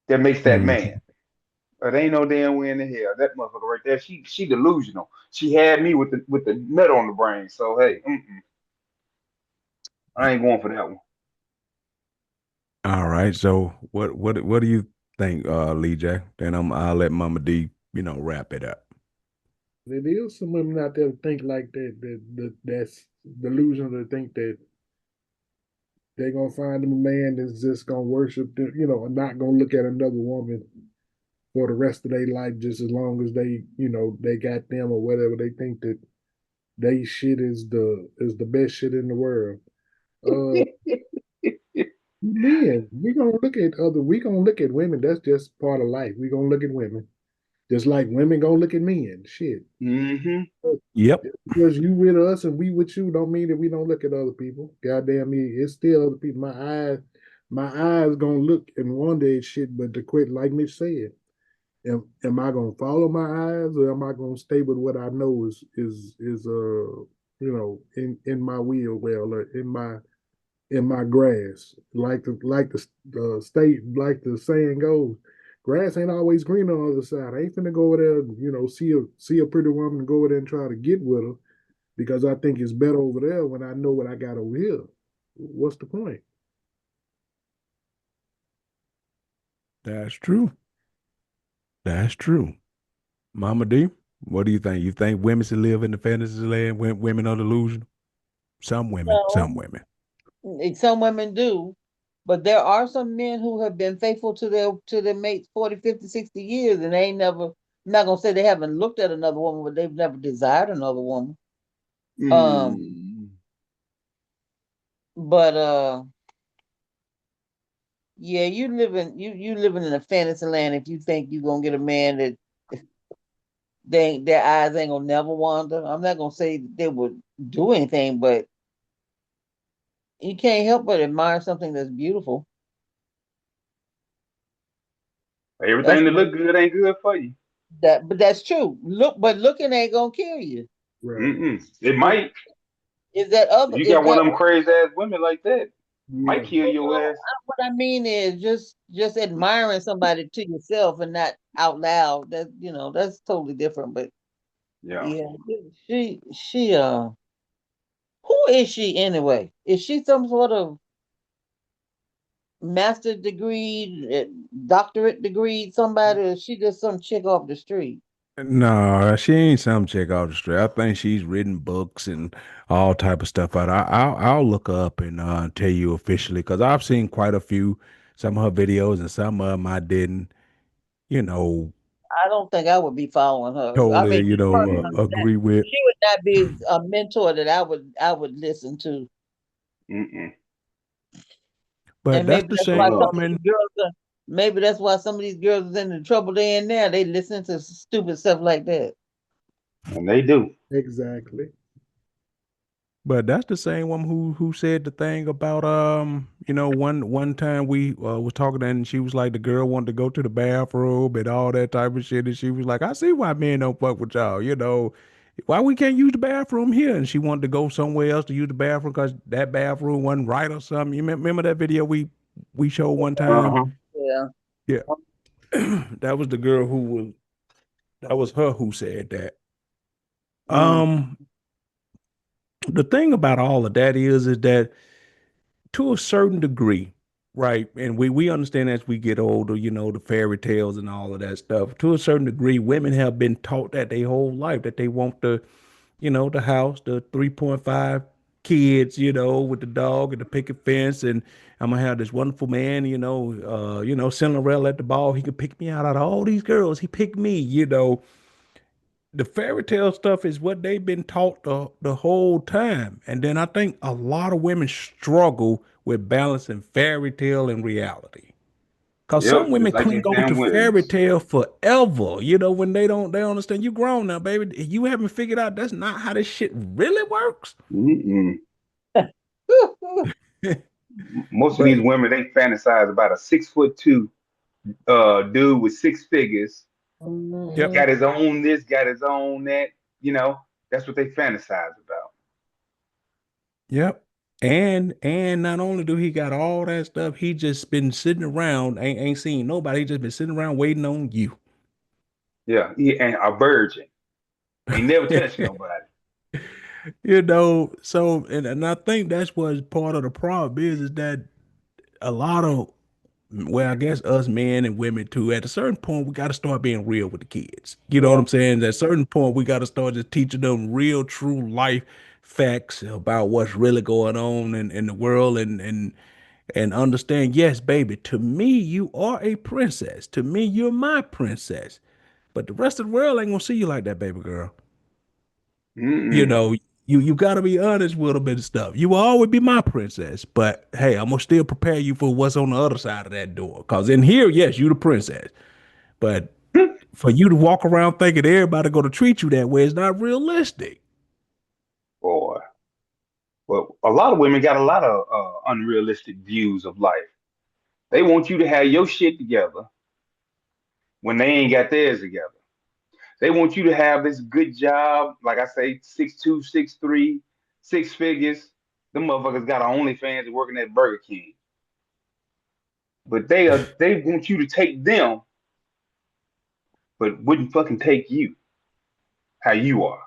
that makes that Mhm. man. But ain't no damn way in the hell. That motherfucker right there, she delusional. She had me with the nut on the brain. So hey, I ain't going for that one. All right. So what do you think, Lee J? Then I'll let Mama D, wrap it up. There is some women out there that think like that's delusional to think that they're gonna find them a man that's just gonna worship them, and not gonna look at another woman for the rest of their life just as long as they got them or whatever. They think that they shit is the best shit in the world. Uh Men, we gonna look at women. That's just part of life. We gonna look at women. Just like women gonna look at men. Shit. Mm-hmm. Yep. Because you with us and we with you don't mean that we don't look at other people. Goddamn me, it's still other people. My eyes gonna look and wonder at shit, but to quit, like Mitch said, am I gonna follow my eyes or am I gonna stay with what I know is in my wheel well or in my grass. Like the saying goes, grass ain't always green on the other side. I ain't finna go over there and, see a pretty woman and go over there and try to get with her because I think it's better over there when I know what I got over here. What's the point? That's true. That's true. Mama D, what do you think? You think women should live in the fantasy land? Women are delusional? Some women, No, some women. some women do, but there are some men who have been faithful to their mates 40, 50, 60 years, and they ain't never. I'm not gonna say they haven't looked at another woman, but they've never desired another woman. Um, Mm. but yeah, you living in a fantasy land if you think you're gonna get a man that their eyes ain't gonna never wander. I'm not gonna say they would do anything, but you can't help but admire something that's beautiful. That's Everything that look good ain't good for you. but that's true. But looking ain't gonna kill you. Right. Mm-mm. It Is might. If you is got one that of them crazy ass women like that, Yeah. might kill your ass. what I mean is just admiring somebody to yourself and not out loud. That's totally different. But Yeah. yeah, she who is she anyway? Is she some sort of master degree, doctorate degree, somebody, or is she just some chick off the street? No, she ain't some chick off the street. I think she's written books and all type of stuff out. I'll look her up and tell you officially because I've seen quite a few, some of her videos and some of them I didn't, you know, I don't think I would be following her. I totally, mean, just personally, agree with. she would not be a mentor that I would listen to. Mm-mm. But And that's maybe the that's why same Uh-uh. some of these woman. girls are. Maybe that's why some of these girls is in the trouble they in now. They listen to stupid stuff like that. And they do. Exactly. But that's the same woman who said the thing about one time we was talking and she was like the girl wanted to go to the bathroom and all that type of shit and she was like I see why men don't fuck with y'all, why we can't use the bathroom here, and she wanted to go somewhere else to use the bathroom because that bathroom wasn't right or something. You remember that video we showed one time? Uh-huh. Yeah. Yeah. That was the girl that was her who said that. Mm. um the thing about all of that is that to a certain degree, right? And we understand as we get older, the fairy tales and all of that stuff. To a certain degree, women have been taught that their whole life that they want the house, the 3.5 kids, with the dog and the picket fence, and I'm gonna have this wonderful man, Cinderella at the ball. He could pick me out of all these girls. He picked me. The fairy tale stuff is what they've been taught the whole time. And then I think a lot of women struggle with balancing fairy tale and reality. Cause some Yep, women just like cling them on to damn fairy Williams. tale forever, when they don't understand you grown now, baby. You haven't figured out that's not how this shit really works. Mm-mm. Most of these But women, they fantasize about a 6'2" dude with six figures, yep, got his own this, got his own that. You know, that's what they fantasize about. yep. And not only do he got all that stuff, he just been sitting around, ain't seen nobody, he just been sitting around waiting on you. Yeah, he ain't a virgin. Ain't never touched nobody. So and I think that's what part of the problem is that a lot of, well, I guess us men and women too, at a certain point we got to start being real with the kids. You know what I'm saying? At a certain point we got to start just teaching them real true life facts about what's really going on in the world, and understand, yes, baby, to me you are a princess. To me you're my princess. But the rest of the world ain't gonna see you like that, baby girl. you Mm-mm. know, you got to be honest with them and stuff. You will always be my princess, but hey, I'm gonna still prepare you for what's on the other side of that door. Cause in here, yes, you the princess, but for you to walk around thinking everybody gonna treat you that way is not realistic. Boy, well, a lot of women got a lot of unrealistic views of life. They want you to have your shit together when they ain't got theirs together. They want you to have this good job, like I say, 6'2", 6'3", six figures. Them motherfuckers got OnlyFans and working at Burger King. But they want you to take them, but wouldn't fucking take you how you are.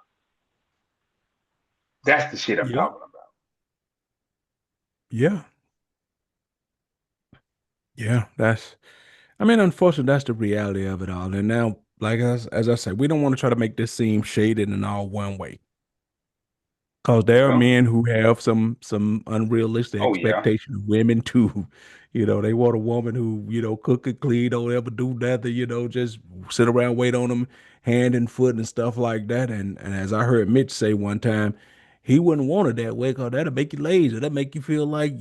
That's the shit I'm Yeah, talking about. yeah, yeah. I mean, unfortunately, that's the reality of it all. And now, like as I said, we don't want to try to make this seem shaded and all one way. Because there are Well, men who have some unrealistic oh yeah. expectation of women too. They want a woman who, cook and clean, don't ever do nothing, just sit around, wait on them hand and foot and stuff like that. And as I heard Mitch say one time, he wouldn't want it that way because that'll make you lazy. That'll make you feel like,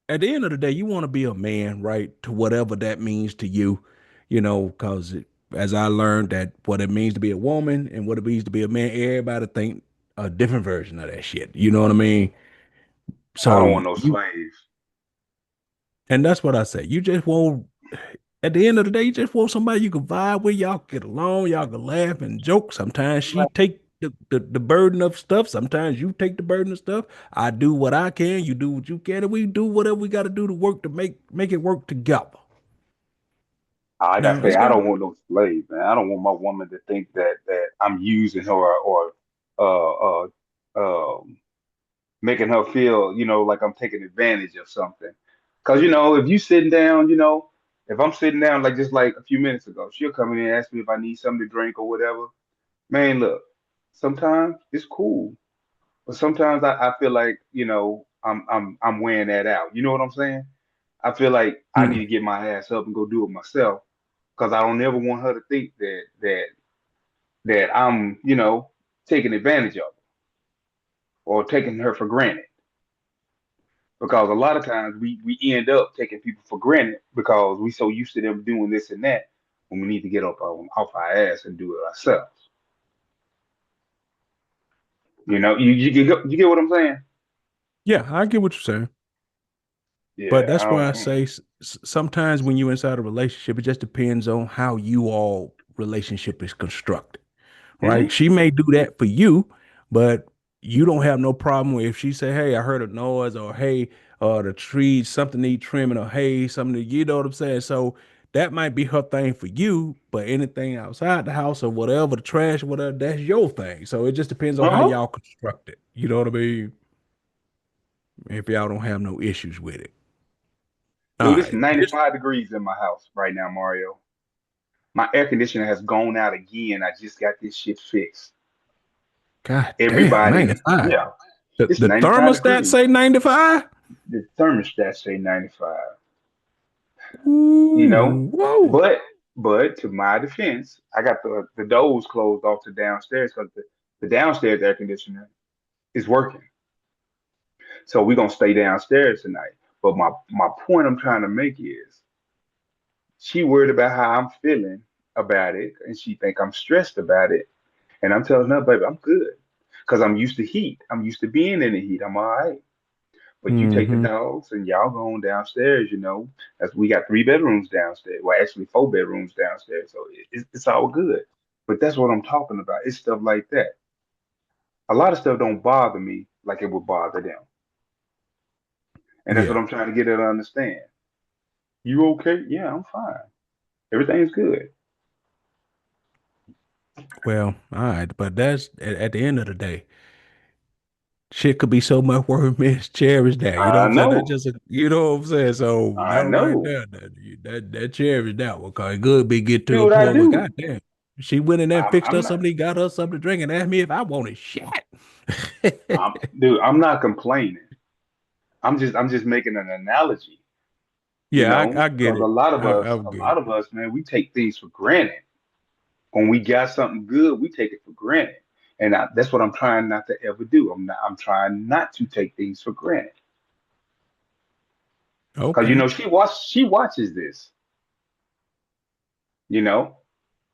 at the end of the day, you want to be a man, right? To whatever that means to you, because as I learned that what it means to be a woman and what it means to be a man, everybody think a different version of that shit. You know what I mean? I don't So want no you, slaves. and that's what I say. You just want, at the end of the day, you just want somebody you can vibe with. Y'all can get along. Y'all can laugh and joke. Sometimes she take the burden of stuff. Sometimes you take the burden of stuff. I do what I can. You do what you can, and we do whatever we got to do to work to make it work together. Like I Now say, it's I gonna, don't want no slave, man. I don't want my woman to think that I'm using her or uh making her feel, like I'm taking advantage of something. Cause if you sitting down, if I'm sitting down like just like a few minutes ago, she'll come in and ask me if I need something to drink or whatever. Man, look, sometimes it's cool, but sometimes I feel like, I'm weighing that out. You know what I'm saying? I feel like I need mm, to get my ass up and go do it myself because I don't ever want her to think that I'm, taking advantage of her or taking her for granted. Because a lot of times we end up taking people for granted because we so used to them doing this and that when we need to get up off our ass and do it ourselves. You get what I'm saying? yeah, I get what you're saying, but Yeah, I that's why I don't. say sometimes when you're inside a relationship, it just depends on how you all relationship is constructed. Right? Mm-hmm. She may do that for you, but you don't have no problem with if she say, "Hey, I heard a noise," or "Hey, the trees something need trimming," or "Hey, something," you know what I'm saying? So that might be her thing for you, but anything outside the house or whatever, the trash or whatever, that's your thing. So it just depends on how Uh-huh. y'all construct it. You know what I mean? If y'all don't have no issues with it. All Dude, it's right. 95 degrees in my house right now, Mario. My air conditioner has gone out again. I just got this shit fixed. God damn, Everybody, 95. yeah, it's The 95 thermostat degrees. say 95? The thermostat say 95. You know, Ooh, whoa. but to my defense, I got the doors closed off to downstairs because the downstairs air conditioner is working. So we're gonna stay downstairs tonight. But my point I'm trying to make is she worried about how I'm feeling about it, and she think I'm stressed about it. And I'm telling her, baby, I'm good. Because I'm used to heat. I'm used to being in the heat. I'm all right. But you take the Mm-hmm. dogs and y'all go on downstairs, as we got 3 bedrooms downstairs. Well, actually 4 bedrooms downstairs. So it's all good. But that's what I'm talking about. It's stuff like that. A lot of stuff don't bother me like it would bother them. And that's what Yeah. I'm trying to get her to understand. You okay? Yeah, I'm fine. Everything's good. Well, all right. But that's at the end of the day, shit could be so much worse cherished that. You know what I I'm saying? That's know. just you know what I'm saying? So I that right know. there, that cherished that one. Cause it could be get to Do a what I point where do. goddamn, she went in there and I'm, fixed I'm her not. something, got her something to drink, and asked me if I wanted shit. Dude, I'm not complaining. I'm just making an analogy, Yeah, I get because a it. lot of us, I a get lot it. of us, man, we take things for granted. When we got something good, we take it for granted, and that's what I'm trying not to ever do. I'm trying not to take things for granted, because Okay. she watches this, you know.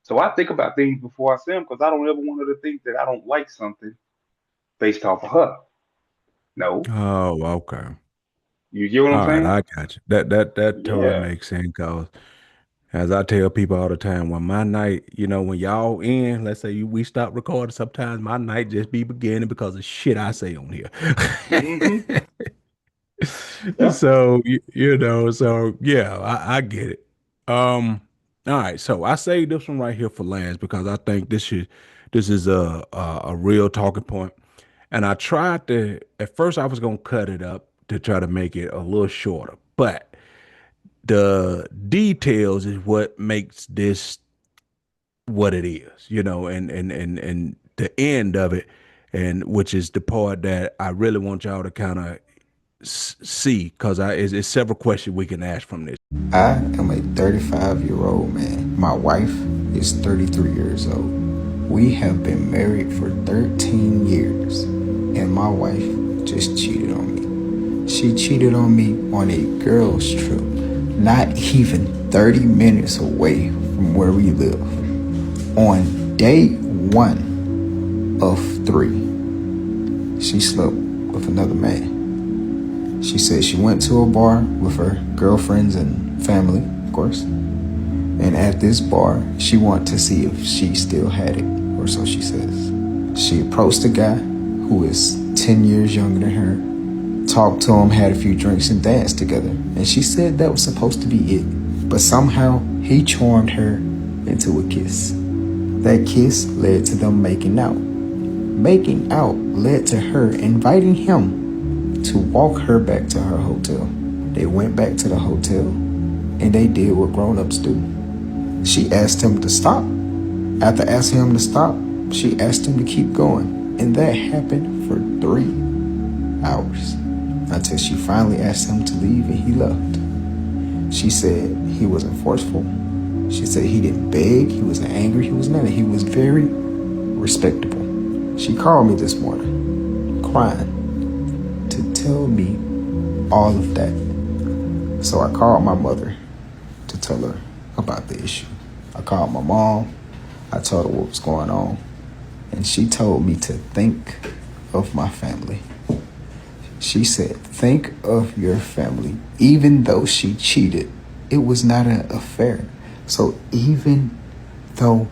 So I think about things before I say them, because I don't ever want her to think that I don't like something based off of her. No, Oh, okay. you get what I'm All right, saying? I got you. That totally Yeah. makes sense. Cause as I tell people all the time, when my night, when y'all in, let's say we stop recording, sometimes my night just be beginning because of shit I say on here. Hmm. Yeah. So so yeah, I get it. Um, all right, so I saved this one right here for last because I think this is a real talking point. And I tried to at first I was gonna cut it up to try to make it a little shorter, but the details is what makes this what it is, and the end of it, and which is the part that I really want y'all to kind of see, because it's several questions we can ask from this. I am a 35-year-old man. My wife is 33 years old. We have been married for 13 years, and my wife just cheated on me. She cheated on me on a girls' trip, not even 30 minutes away from where we live. On day 1 of 3, she slept with another man. She said she went to a bar with her girlfriends and family, of course. And at this bar, she wanted to see if she still had it, or so she says. She approached a guy who is 10 years younger than her, talked to him, had a few drinks, and danced together. And she said that was supposed to be it. But somehow, he charmed her into a kiss. That kiss led to them making out. Making out led to her inviting him to walk her back to her hotel. They went back to the hotel, and they did what grown-ups do. She asked him to stop. After asking him to stop, she asked him to keep going. And that happened for 3 hours until she finally asked him to leave and he left. She said he wasn't forceful. She said he didn't beg, he wasn't angry, he was nothing. He was very respectable. She called me this morning, crying, to tell me all of that. So I called my mother to tell her about the issue. I called my mom. I told her what was going on. And she told me to think of my family. She said, think of your family. Even though she cheated, it was not an affair. So even though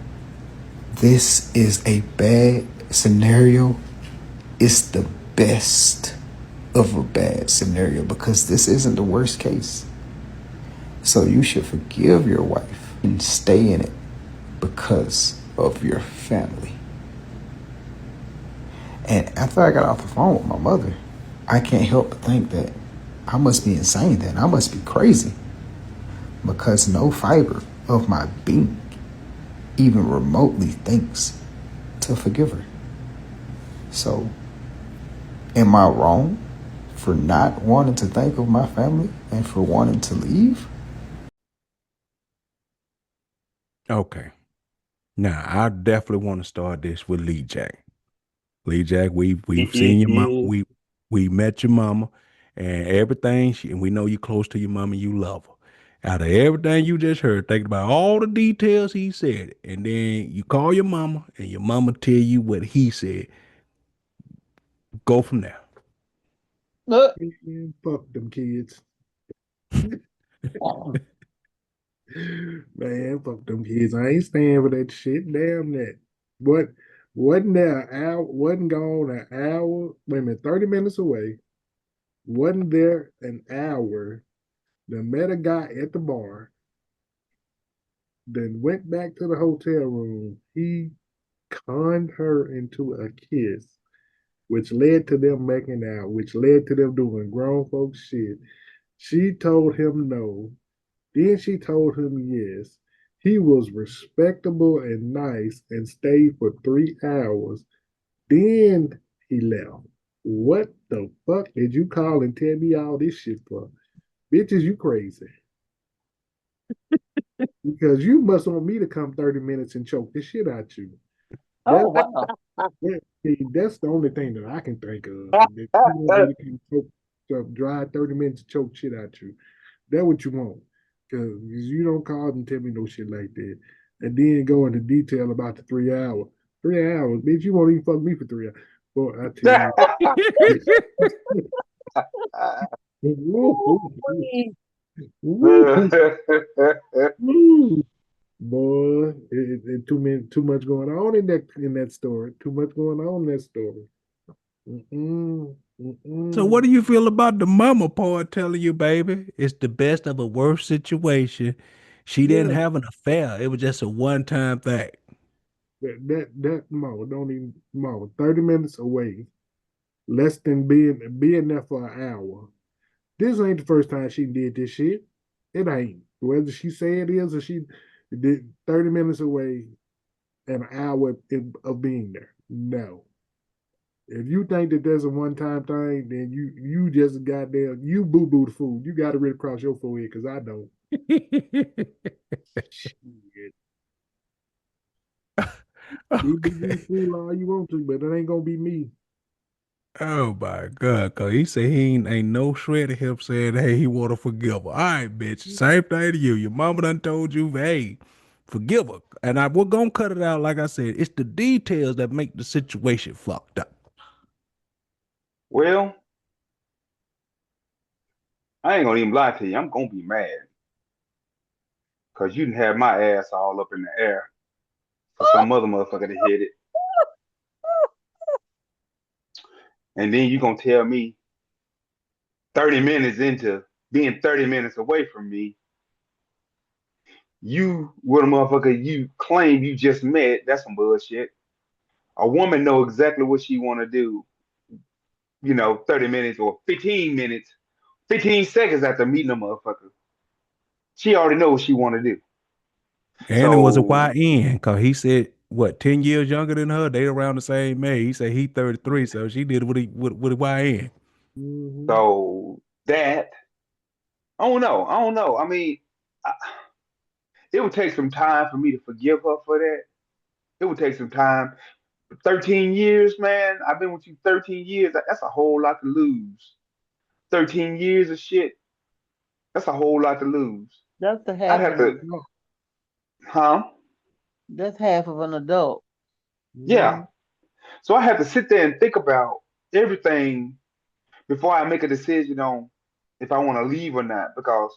this is a bad scenario, it's the best of a bad scenario, because this isn't the worst case. So you should forgive your wife and stay in it because of your family. And after I got off the phone with my mother, I can't help but think that I must be insane then. I must be crazy, because no fiber of my being even remotely thinks to forgive her. So, am I wrong for not wanting to think of my family and for wanting to leave? Okay. Now I definitely want to start this with Lee Jack. Lee Jack, we've seen your mom. We met your mama, and everything. And we know you close to your mama. You love her. Out of everything you just heard, think about all the details he said, and then you call your mama, and your mama tell you what he said. Go from there. Look. Man, fuck them kids. Man, fuck them kids. I ain't staying for that shit. Damn that. What wasn't there an hour, wasn't gone an hour, wait a minute, 30 minutes away. Wasn't there an hour, then met a guy at the bar, then went back to the hotel room. He conned her into a kiss, which led to them making out, which led to them doing grown folks shit. She told him no. Then she told him yes. He was respectable and nice and stayed for 3 hours. Then he left. What the fuck did you call and tell me all this shit for? Bitches, you crazy. Because you must want me to come 30 minutes and choke the shit out you. Oh, That, wow. that's the only thing that I can think of. That you want me to come drive 30 minutes to choke shit out you. That's what you want. Because you don't call and tell me no shit like that. And then go into detail about the 3 hours. 3 hours, bitch, you won't even fuck me for 3 hours. Boy, I tell you. Woo, woo, woo, woo. Boy, too much going on in that story. Too much going on in that story. Mm-mm, So what mm-mm. do you feel about the mama part telling you, baby, it's the best of a worst situation? She didn't Yeah, have an affair. It was just a one-time thing. that mama don't even mama 30 minutes away, less than being there for an hour. This ain't the first time she did this shit. It ain't. Whether she say it is or she did 30 minutes away and an hour of being there. No. If you think that there's a one time thing, then you just goddamn you boo boo the fool. You got to read across your forehead because I don't. Shit. You boo boo the Okay. fool all you want to, but it ain't gonna be me. Oh my God, cause he said he ain't no shred of him saying, hey, he wanna forgive her. All right, bitch. Same thing to you. Your mama done told you, hey, forgive her. And we're gonna cut it out. Like I said, it's the details that make the situation fucked up. Well, I ain't gonna even lie to you. I'm gonna be mad because you didn't have my ass all up in the air for some other motherfucker to hit it, and then you gonna tell me 30 minutes into being 30 minutes away from me, you what a motherfucker you claim you just met. That's some bullshit. A woman know exactly what she want to do. 30 minutes or 15 minutes, 15 seconds after meeting a motherfucker, she already know what she want to do. And it was a So, YN, cause he said, what, 10 years younger than her? They around the same age. He said he 33, so she did it with a YN. Mm-hmm. so that I don't know. I don't know. I mean, I, it would take some time for me to forgive her for that. It would take some time. 13 years, man. I've been with you 13 years. That's a whole lot to lose. 13 years of shit. That's a whole lot to lose. That's the I'd half have of an to, adult. huh? That's half of an adult. Yeah. Mm-hmm. So I have to sit there and think about everything before I make a decision on if I want to leave or not because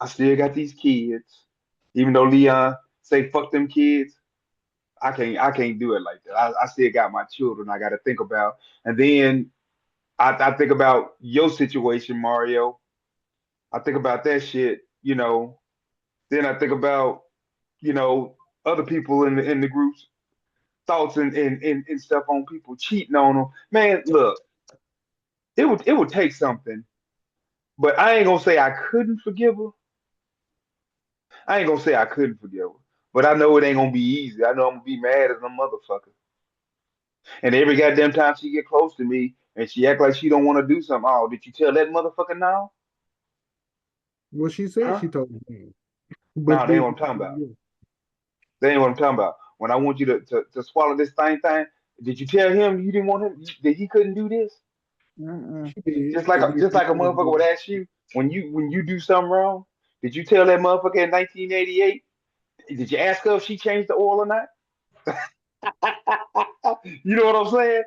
I still got these kids. Even though Leon say fuck them kids, I can't do it like that. I still got my children I got to think about, and then I think about your situation, Mario. I think about that shit. Then I think about you know other people in the groups thoughts and stuff on people cheating on them. Man, look, it would take something, but I ain't gonna say I couldn't forgive her. I ain't gonna say I couldn't forgive her, but I know it ain't gonna be easy. I know I'm gonna be mad as a motherfucker. And every goddamn time she get close to me and she act like she don't want to do something, oh, did you tell that motherfucker now? Well, she said Huh? she told me, No, but they ain't did what I'm talking about. They ain't what I'm talking about. When I want you to swallow this thing, did you tell him you didn't want him that he couldn't do this? Mm-mm. she did? Just like At least just she like a told motherfucker me. would ask you when you do something wrong, did you tell that motherfucker in 1988? Did you ask her if she changed the oil or not? You know what I'm saying?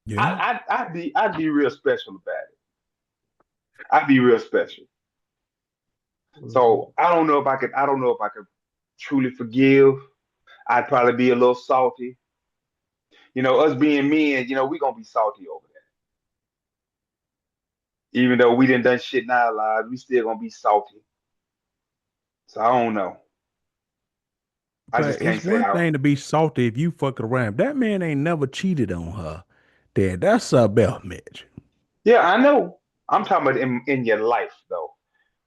Yeah. I'd be real special about it. I'd be real special. So I don't know if I could truly forgive. I'd probably be a little salty. You know, us being men, we gonna be salty over that. Even though we didn't done shit in our lives, we still gonna be salty. So I don't know. I just But can't it's say one how. thing to be salty if you fuck around. That man ain't never cheated on her. That's a belt, Mitch. Yeah, I know. I'm talking about in your life though.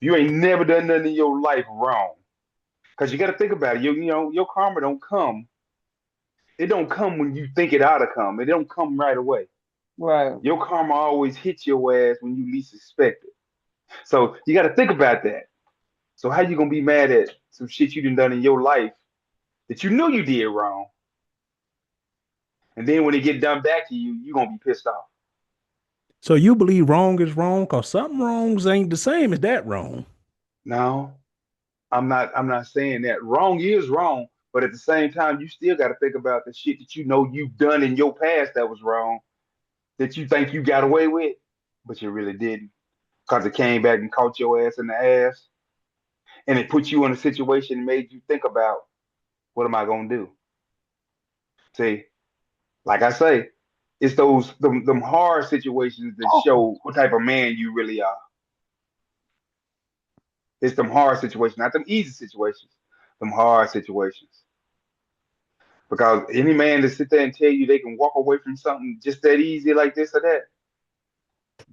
You ain't never done nothing in your life wrong. Cause you got to think about it. Your karma don't come. It don't come when you think it ought to come. It don't come right away. Right. Your karma always hits your ass when you least expect it. So you got to think about that. So how you gonna be mad at some shit you done in your life that you knew you did wrong, and then when it get done back to you, you gonna be pissed off. So you believe wrong is wrong? Cause some wrongs ain't the same as that wrong. No, I'm not. I'm not saying that. Wrong is wrong, but at the same time, you still got to think about the shit that you know you've done in your past that was wrong, that you think you got away with, but you really didn't, because it came back and caught your ass in the ass, and it put you in a situation and made you think about what am I gonna do? See, like I say, it's them hard situations that show what type of man you really are. It's them hard situations, not them easy situations, them hard situations. Because any man that sit there and tell you they can walk away from something just that easy like this or that,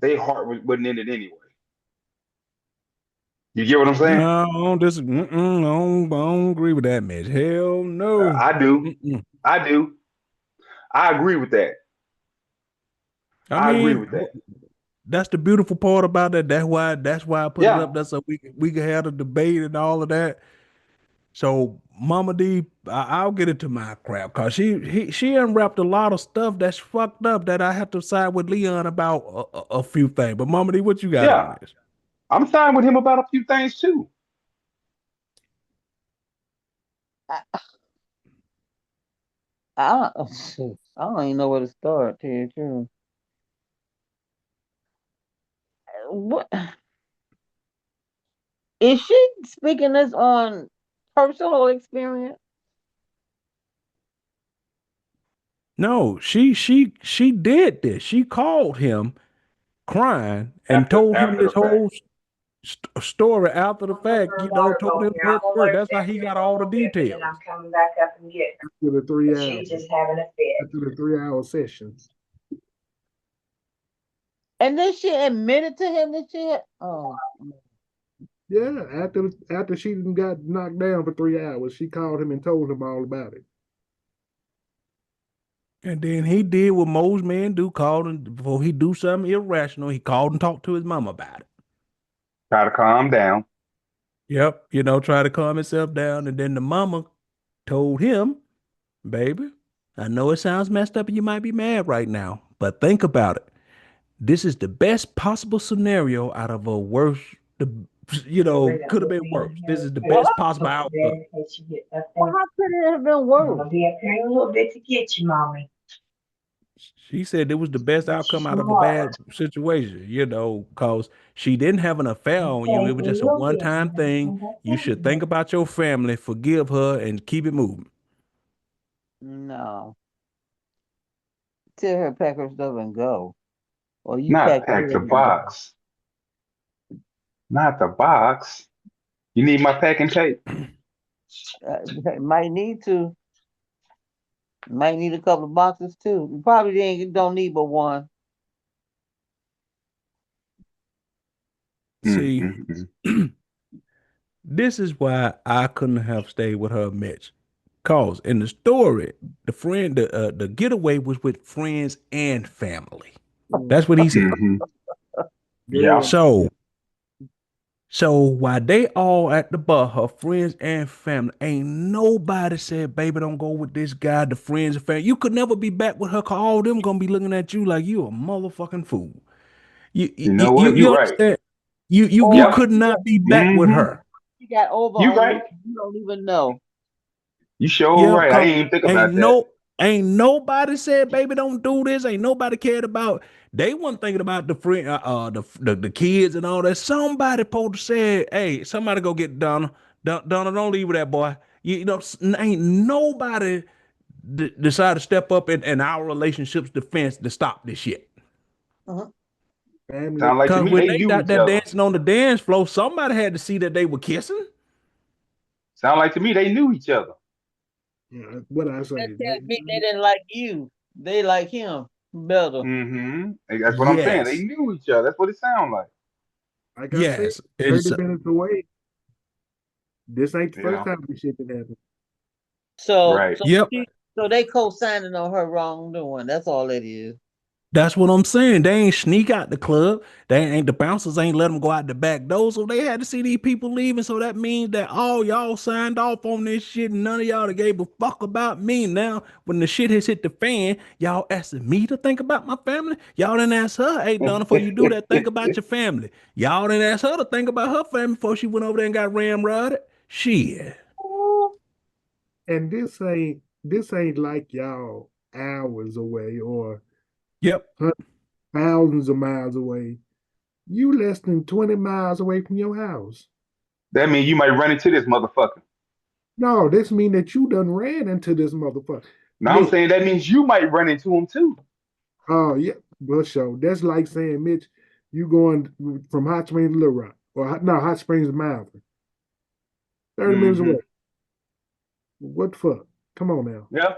their heart wasn't in it anyway. You get what I'm No, saying? I don't I don't agree with that, Mitch. Hell no. I do. Mm-mm. I do. I agree with that. I I agree mean, with that. that's the beautiful part about that. That's why I put it Yeah. up. That's so we can have a debate and all of that. So Mama D, I'll get into my crap because she unwrapped a lot of stuff that's fucked up that I have to side with Leon about a few things. But Mama D, what you got on Yeah. this? I'm fine with him about a few things too. I, I, I don't even know where to start here, too. What is she speaking this on personal experience? No, she did this. She called him crying and After told him after the this fact. whole story after the I'm gonna let fact. her Told go him here. word I'm for gonna let word. her That's how stand he here got for a all the little bit, and then I'm details. coming back up and get her. After the three But hours, she's just having a fit. after the 3 hour session. And then she admitted to him that she had. Oh, Yeah, after she got knocked down for 3 hours, she called him and told him all about it. And then he did what most men do, called and before he do something irrational, he called and talked to his mama about it. Try to calm down. Yep, try to calm himself down. And then the mama told him, baby, I know it sounds messed up and you might be mad right now, but think about it. This is the best possible scenario out of a worse, the Get ready to could have put been me worse. in This here is the what? best to possible go to outcome. bed in case you get up Well, there. how could it have been I'm worse? gonna be up here in a little bit to get you, mommy. She said it was the best But outcome you're out of a smart. bad situation, because she didn't have an affair on you. Okay, It was well just a you'll one get me time when I thing. come back You down should here. think about your family, forgive her, and keep it moving. No. Tell her pack her stuff and go. Or you Not pack her pack the up and go. box. Not the box. You need my packing tape. Might need to. Might need a couple of boxes too. You probably don't need but one. Mm, See, mm, mm. this is why I couldn't have stayed with her, Mitch. Cause in the story, the getaway was with friends and family. That's what he said. Mm-hmm. Yeah. Yeah. So while they all at the bar, her friends and family, ain't nobody said, baby, don't go with this guy, the friends and family. You could never be back with her, cause all them gonna be looking at you like you a motherfucking fool. You you You know you, what? you You're right. understand? You Or Yep. could not be back with Mm-hmm. her. he got over You on right. you. You don't even know. You sure Yeah, right. I cause ain't even think ain't about that. no ain't nobody said, baby, don't do this. Ain't nobody cared about. They wasn't thinking about the friend, the kids and all that. Somebody supposed to say, hey, somebody go get Donna. Donna, don't leave with that boy. You know, ain't nobody decide to step up in our relationship's defense to stop this shit. Uh-huh. Family. Sound like to Cause me when they they knew got each that other. dancing on the dance floor, somebody had to see that they were kissing. Sound like to me they knew each other. Yeah, what I That say. tells me they didn't like you. They like him better. Mm-hmm. That's what I'm saying. They Yes, knew each other. That's what it sounds like. Like I said, yes, and 30 so, minutes away. This ain't the first Yeah. time this shit can happen. So Right. so yep. she, so they co-signing on her wrongdoing. That's all it is. That's what I'm saying. They ain't sneak out the club. They ain't the bouncers ain't let them go out the back door. So they had to see these people leaving. So that means that all y'all signed off on this shit and none of y'all that gave a fuck about me. Now, when the shit has hit the fan, y'all asking me to think about my family. Y'all didn't ask her, hey Donna, before you do that, think about your family. Y'all didn't ask her to think about her family before she went over there and got ramrodded. Shit. And this ain't like y'all hours away or Yep. thousands of miles away. You less than 20 miles away from your house. That means you might run into this motherfucker. No, this mean that you done ran into this motherfucker. Now I'm Mitch, saying that means you might run into him too. oh yeah, well, show. That's like saying, Mitch, you going from Hot Springs to Little Rock. Or no, Hot Springs to Malvern. 30 minutes Mm-hmm. away. What the fuck? Come on now. Yeah.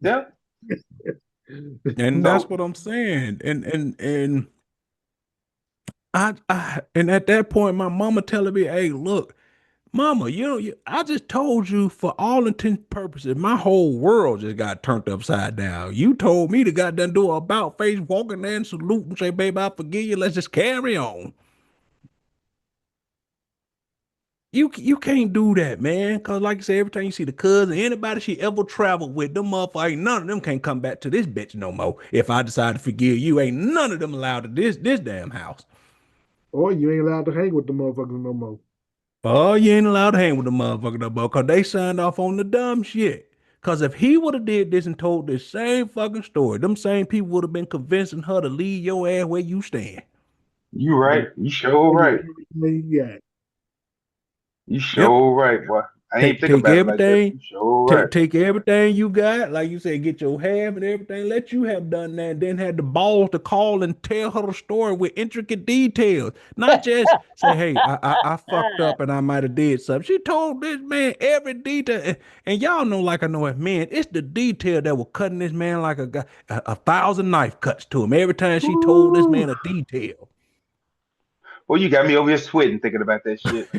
Yeah. And that's So what I'm saying. And I and at that point, my mama telling me, "Hey, look, mama, I just told you for all intents and purposes, my whole world just got turned upside down. You told me to goddamn do a about face, walk in there and salute and say, baby, I forgive you. Let's just carry on. You can't do that, man. Cause like I said, every time you see the cousin, anybody she ever traveled with, them motherfuckers, ain't none of them can't come back to this bitch no more. If I decide to forgive you, ain't none of them allowed to this damn house. Or you ain't allowed to hang with the motherfuckers no more. Oh, you ain't allowed to hang with the motherfucker no more, cause they signed off on the dumb shit. Cause if he would have did this and told this same fucking story, them same people would have been convincing her to leave your ass where you stand. you And right. You sure give right. you everything you got. You Yep. sure right, boy. I ain't Take think take about it like that. everything, You sure right. take everything you got, like you said, get your half and everything. Let you have done that, and then had the balls to call and tell her the story with intricate details. Not just say, "Hey, I fucked up and I might have did something." She told this man every detail, and y'all know, like I know it, man. It's the detail that was cutting this man like a thousand knife cuts to him every time she told this Woo! man a detail. Well, you got me over here sweating thinking about that shit.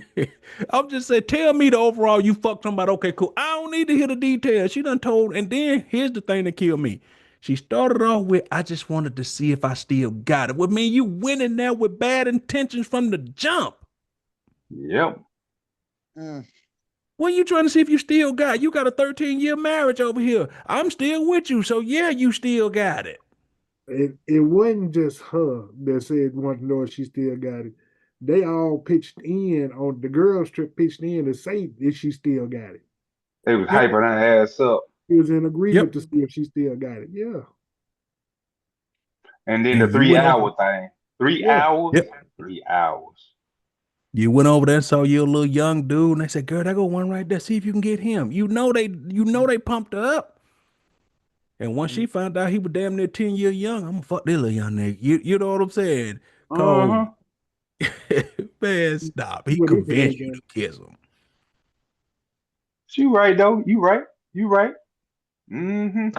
I'm just saying, tell me the overall you fucked somebody. Okay, cool. I don't need to hear the details. She done told, and then here's the thing that killed me. She started off with, I just wanted to see if I still got it. Well, man, you went in there with bad intentions from the jump. Yep. Mm. What are you trying to see if you still got? You got a 13-year marriage over here. I'm still with you, so yeah, you still got it. It wasn't just her that said want to know if she still got it. They all pitched in on the girls trip pitched in to say if she still got it. They was Yep, hyping her ass up. He was in agreement yep. to see if she still got it. Yeah. And then And the you three went over. hour thing. 3 Yeah. hours? Yep. 3 hours. You went over there and saw your little young dude, and they said, "Girl, that go one right there. See if you can get him." You know they pumped her up. And once she found out he was damn near 10 years young, I'm gonna fuck this little young nigga. You know what I'm saying? Cause Uh-huh. man, stop. He What his convinced head you got. to kiss him. You right though. You right. You right. Mm-hmm.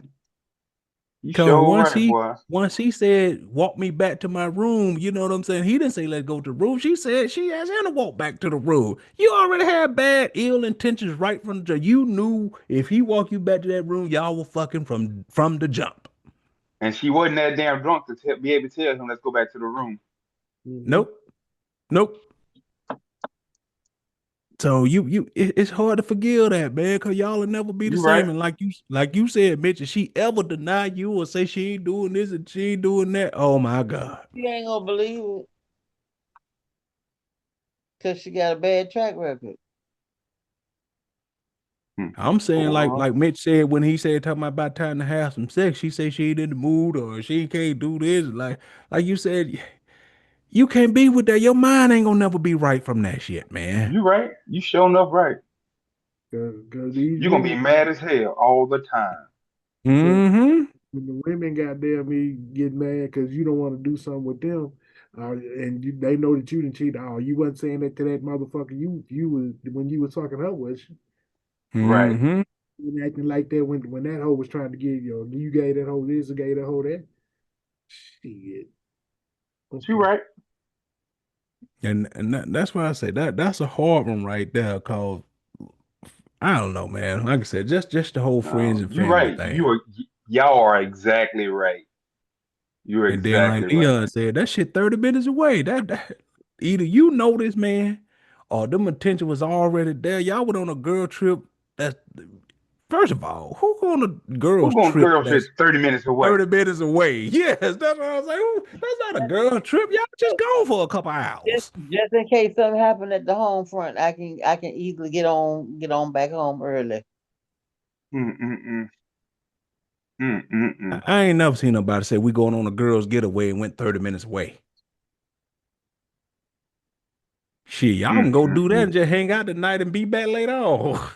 You Cause sure right, boy. once he said, walk me back to my room, you know what I'm saying? He didn't say let's go to the room. She said she asked him to walk back to the room. You already had bad, ill intentions right from the jump. You knew if he walked you back to that room, y'all were fucking from the jump. And she wasn't that damn drunk to be able to tell him, let's go back to the room. Mm-hmm. Nope. Nope. So it's hard to forgive that, man, cause y'all will never be the You right. same. And like you said, Mitch, if she ever deny you or say she ain't doing this and she ain't doing that, oh my God. She ain't gonna believe it because she got a bad track record. I'm saying Boy. like Mitch said when he said talking about time to have some sex, she say she ain't in the mood or she can't do this. Like you said, you can't be with that. Your mind ain't gonna never be right from that shit, man. You right. You sure enough right. Cause these You're gonna be women, mad as hell all the time. when Mm-hmm. the women goddamn me get mad because you don't want to do something with them, and they know that you didn't cheat. Oh, you wasn't saying that to that motherfucker. You was when you was talking her was Right. Mm-hmm. you acting like that when that hoe was trying to give you gave that hoe this or gave that hoe that. Shit. You Okay. right. And that's why I say that's a hard one right there, cause I don't know, man. Like I said, just the whole friends No, and you family right. thing. Y'all are exactly right. You're And then like exactly right. Leon said, that shit 30 minutes away. That either you know this man or them attention was already there. Y'all went on a girl trip that's first of all, who go on a Who girl's going trip girl that's shit 30 minutes away? 30 minutes away? Yes, that's what I was like. That's not a girl trip. Y'all just gone for a couple hours. Just in case something happened at the home front, I can easily get on back home early. Mm-mm-mm. Mm-mm-mm. I ain't never seen nobody say we going on a girl's getaway and went 30 minutes away. Shit, y'all can go do that Mm-mm-mm. and just hang out tonight and be back later on.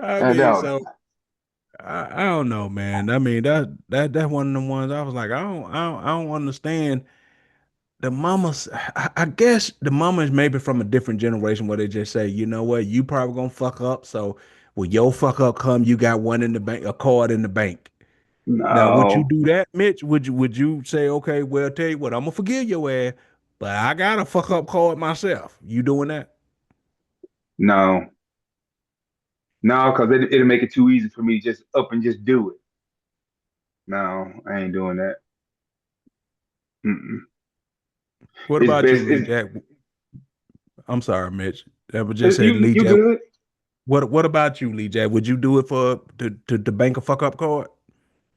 I And mean, that so I don't know, man. I mean that's one of the ones I was like, I don't understand. The mamas, I guess the mamas maybe from a different generation where they just say, you know what, you probably gonna fuck up. So when your fuck up come, you got one in the bank, a card in the bank. Now, would you no, do that, Mitch? Would you say, okay, well, tell you what, I'm gonna forgive your ass, but I got a fuck up card myself. You doing that? no, no, because it'll make it too easy for me to just up and just do it. No, I ain't doing that. Mm-mm. What It's about you, best. Lee Jack? I'm sorry, Mitch. That was just said You Lee you Jack. good? What about you, Lee Jack? Would you do it for to bank a fuck up card?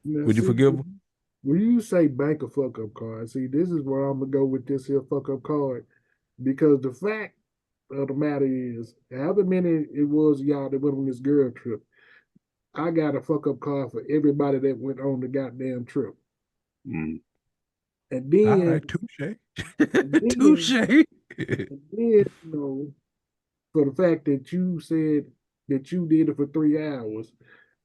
Now Would you see, forgive him? when you say bank a fuck up card, see, this is where I'm gonna go with this here fuck up card because the fact of the matter is, however many it was y'all that went on this girl trip, I got a fuck up card for everybody that went on the goddamn trip. Mm. And All then, right, touche. and then, Touche. and then, for the fact that you said that you did it for 3 hours,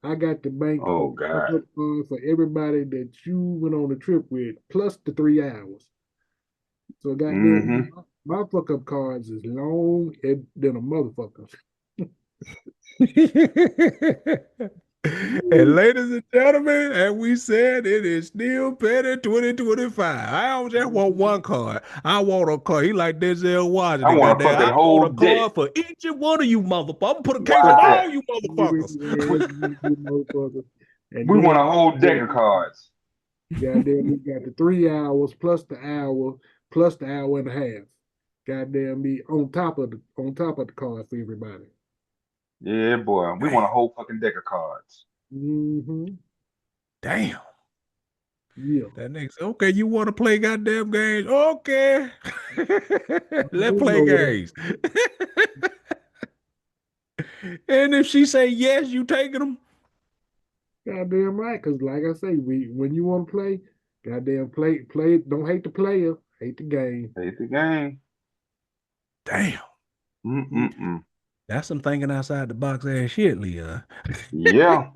I got the bank Oh of fuck God. up card for everybody that you went on the trip with, plus the 3 hours. So Mm-hmm. goddamn, my fuck up cards is long than a motherfucker. And ladies and gentlemen, as we said, it is still petty 2025. I don't just want one card. I want a card. He like Denzel I Washington. want a Goddamn, fucking I want whole a deck. card for each and one of you motherfuckers. I'm gonna put a case Why on is all that? you motherfuckers. We, Motherfucker. And we want a then whole deck of cards. goddamn, we got the 3 hours plus the hour plus the hour and a half. Goddamn me on top of the card for everybody. Yeah, boy. We Damn. want a whole fucking deck of cards. Mm-hmm. Damn. Yeah. That nigga said, okay, you want to play goddamn games? Okay. Let's You play know it. games. And if she say yes, you taking them? Goddamn right. Cause like I say, when you want to play, goddamn play. Don't hate the player, hate the game. Hate the game. Damn. Mhm. Mm-mm-mm. That's some thinking outside the box ass shit, Leon. Yeah,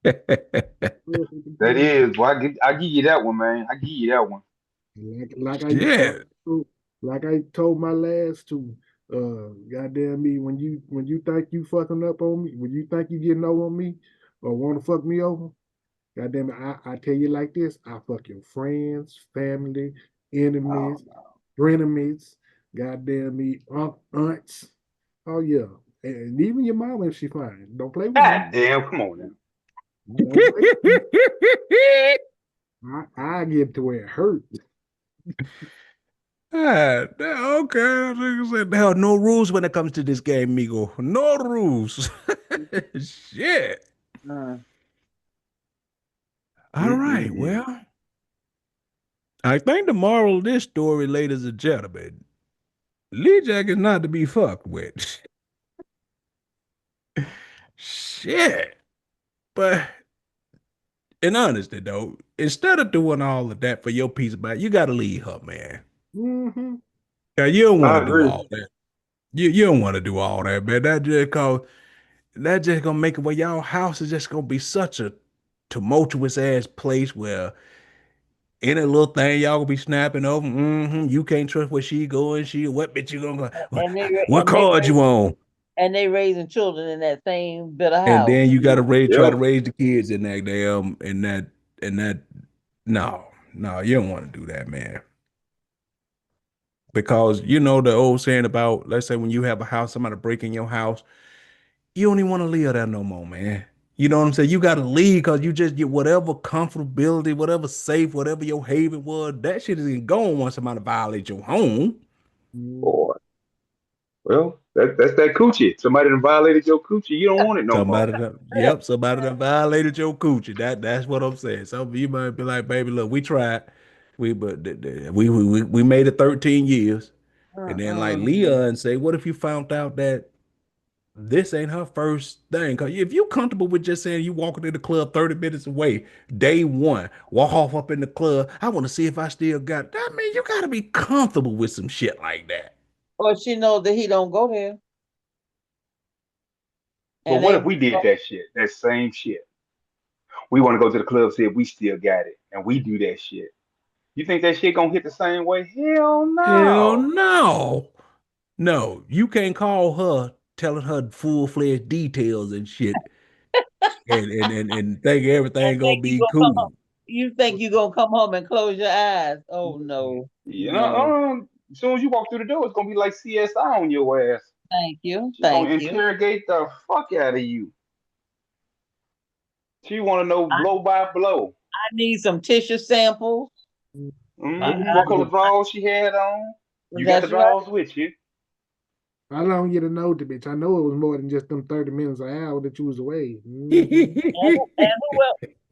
Hate the that game. is. Well, I give you that one, man. I give you that one. Shit. Like I told my last two, goddamn me, when you think you fucking up on me, when you think you getting over on me or want to fuck me over, Goddamn it, I tell you like this, I fuck your friends, family, Oh enemies, no. frenemies, goddamn me, aunts. Oh yeah. And even your mama if she fine. Don't play with me. God damn, come on now. Don't play with me. I get to where it hurts. Ah, okay. There are no rules when it comes to this game, Migo. No rules. Shit. Uh, All right. Mm-mm-mm. Well, I think the moral of this story, ladies and gentlemen, Lee Jack is not to be fucked with. Shit. But in honesty, though, instead of doing all of that for your peace of mind, you got to leave her, man. Mm-hmm. Yeah, you don't want I to do agree. all that. You don't want to do all that, man. That just gonna make it where y'all house is just gonna be such a tumultuous ass place where any little thing y'all gonna be snapping over. You can't trust where she going. She what bitch you gonna go? and they What and they card you on? raising children in that same bit of And house. then you gotta try to Yep. raise the kids in that damn in that. No, no, you don't want to do that, man. Because you know the old saying about, let's say when you have a house, somebody break in your house, you don't even want to live there no more, man. You know what I'm saying? You got to leave because you just get whatever comfortability, whatever safe, whatever your haven was. That shit is gone once somebody violates your home. Boy. Well, that's that coochie. Somebody done violated your coochie. You don't want it no more. Somebody that violated your coochie. That's what I'm saying. Some of you might be like, baby, look, we tried, we made it 13 years, and then like Mm-mm. Leah and say, what if you found out that this ain't her first thing? Cause if you comfortable with just saying you walking in the club 30 minutes away, day one, walk off up in the club, I want to see if I still got that. I mean, you gotta be comfortable with some shit like that. Or she knows that he don't go there, But and what they if we did that shit? That same shit. We want to go to the club, see if we still got it, and we do that shit. You think that shit gonna hit the same way? Hell Hell no. no. No, you can't call her telling her full-fledged details and shit and think and everything gonna think be cool. you think you gonna come home and close your eyes. Oh no, You no. know, as soon as you walk through the door, it's gonna be like CSI on your ass. Thank you, She gonna thank you. interrogate the fuck out of you. She wanna know I, blow by blow. I need some tissue samples. I, What color I, drawers she had on? You got the that's right. drawers with you. How long you to know the bitch? I know it was more than just them 30 minutes an hour that you was away. Mm-hmm. And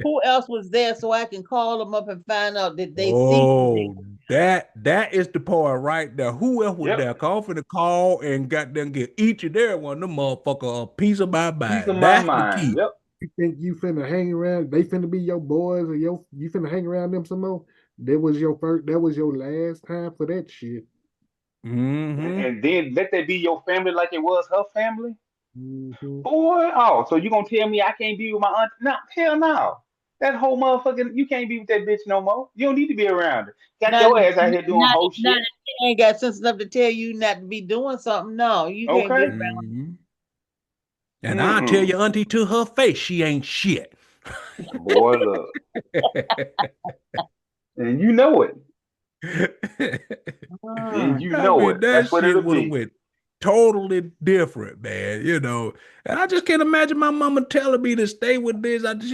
who else was there so I can call them up and find out did they see me Oh, that is the part right there. Who else was Yep. there? Call for the call and got them get each and every one of them motherfucker a piece of my Piece of mind. my That's the mind. key. Yep. You think you finna hang around? They finna be your boys or you finna hang around them some more? That was your first. That was your last time for that shit. Mm-hmm. And then let that be your family like it was her family. Mm-hmm. Boy, oh, so you gonna tell me I can't be with my aunt? No, hell no. That whole motherfucking, you can't be with that bitch no more. You don't need to be around her. Got not your ass out here doing whole not shit. if she ain't got sense enough to tell you not to be doing something. No, you can't be Okay? around. Mm-hmm. And I'll tell Mm-mm. your auntie to her face, she ain't shit. Boy, look. And you know it. And you I know mean, it. that That's what shit it'll would have be. went totally different, man. You know, and I just can't imagine my mama telling me to stay with this. I just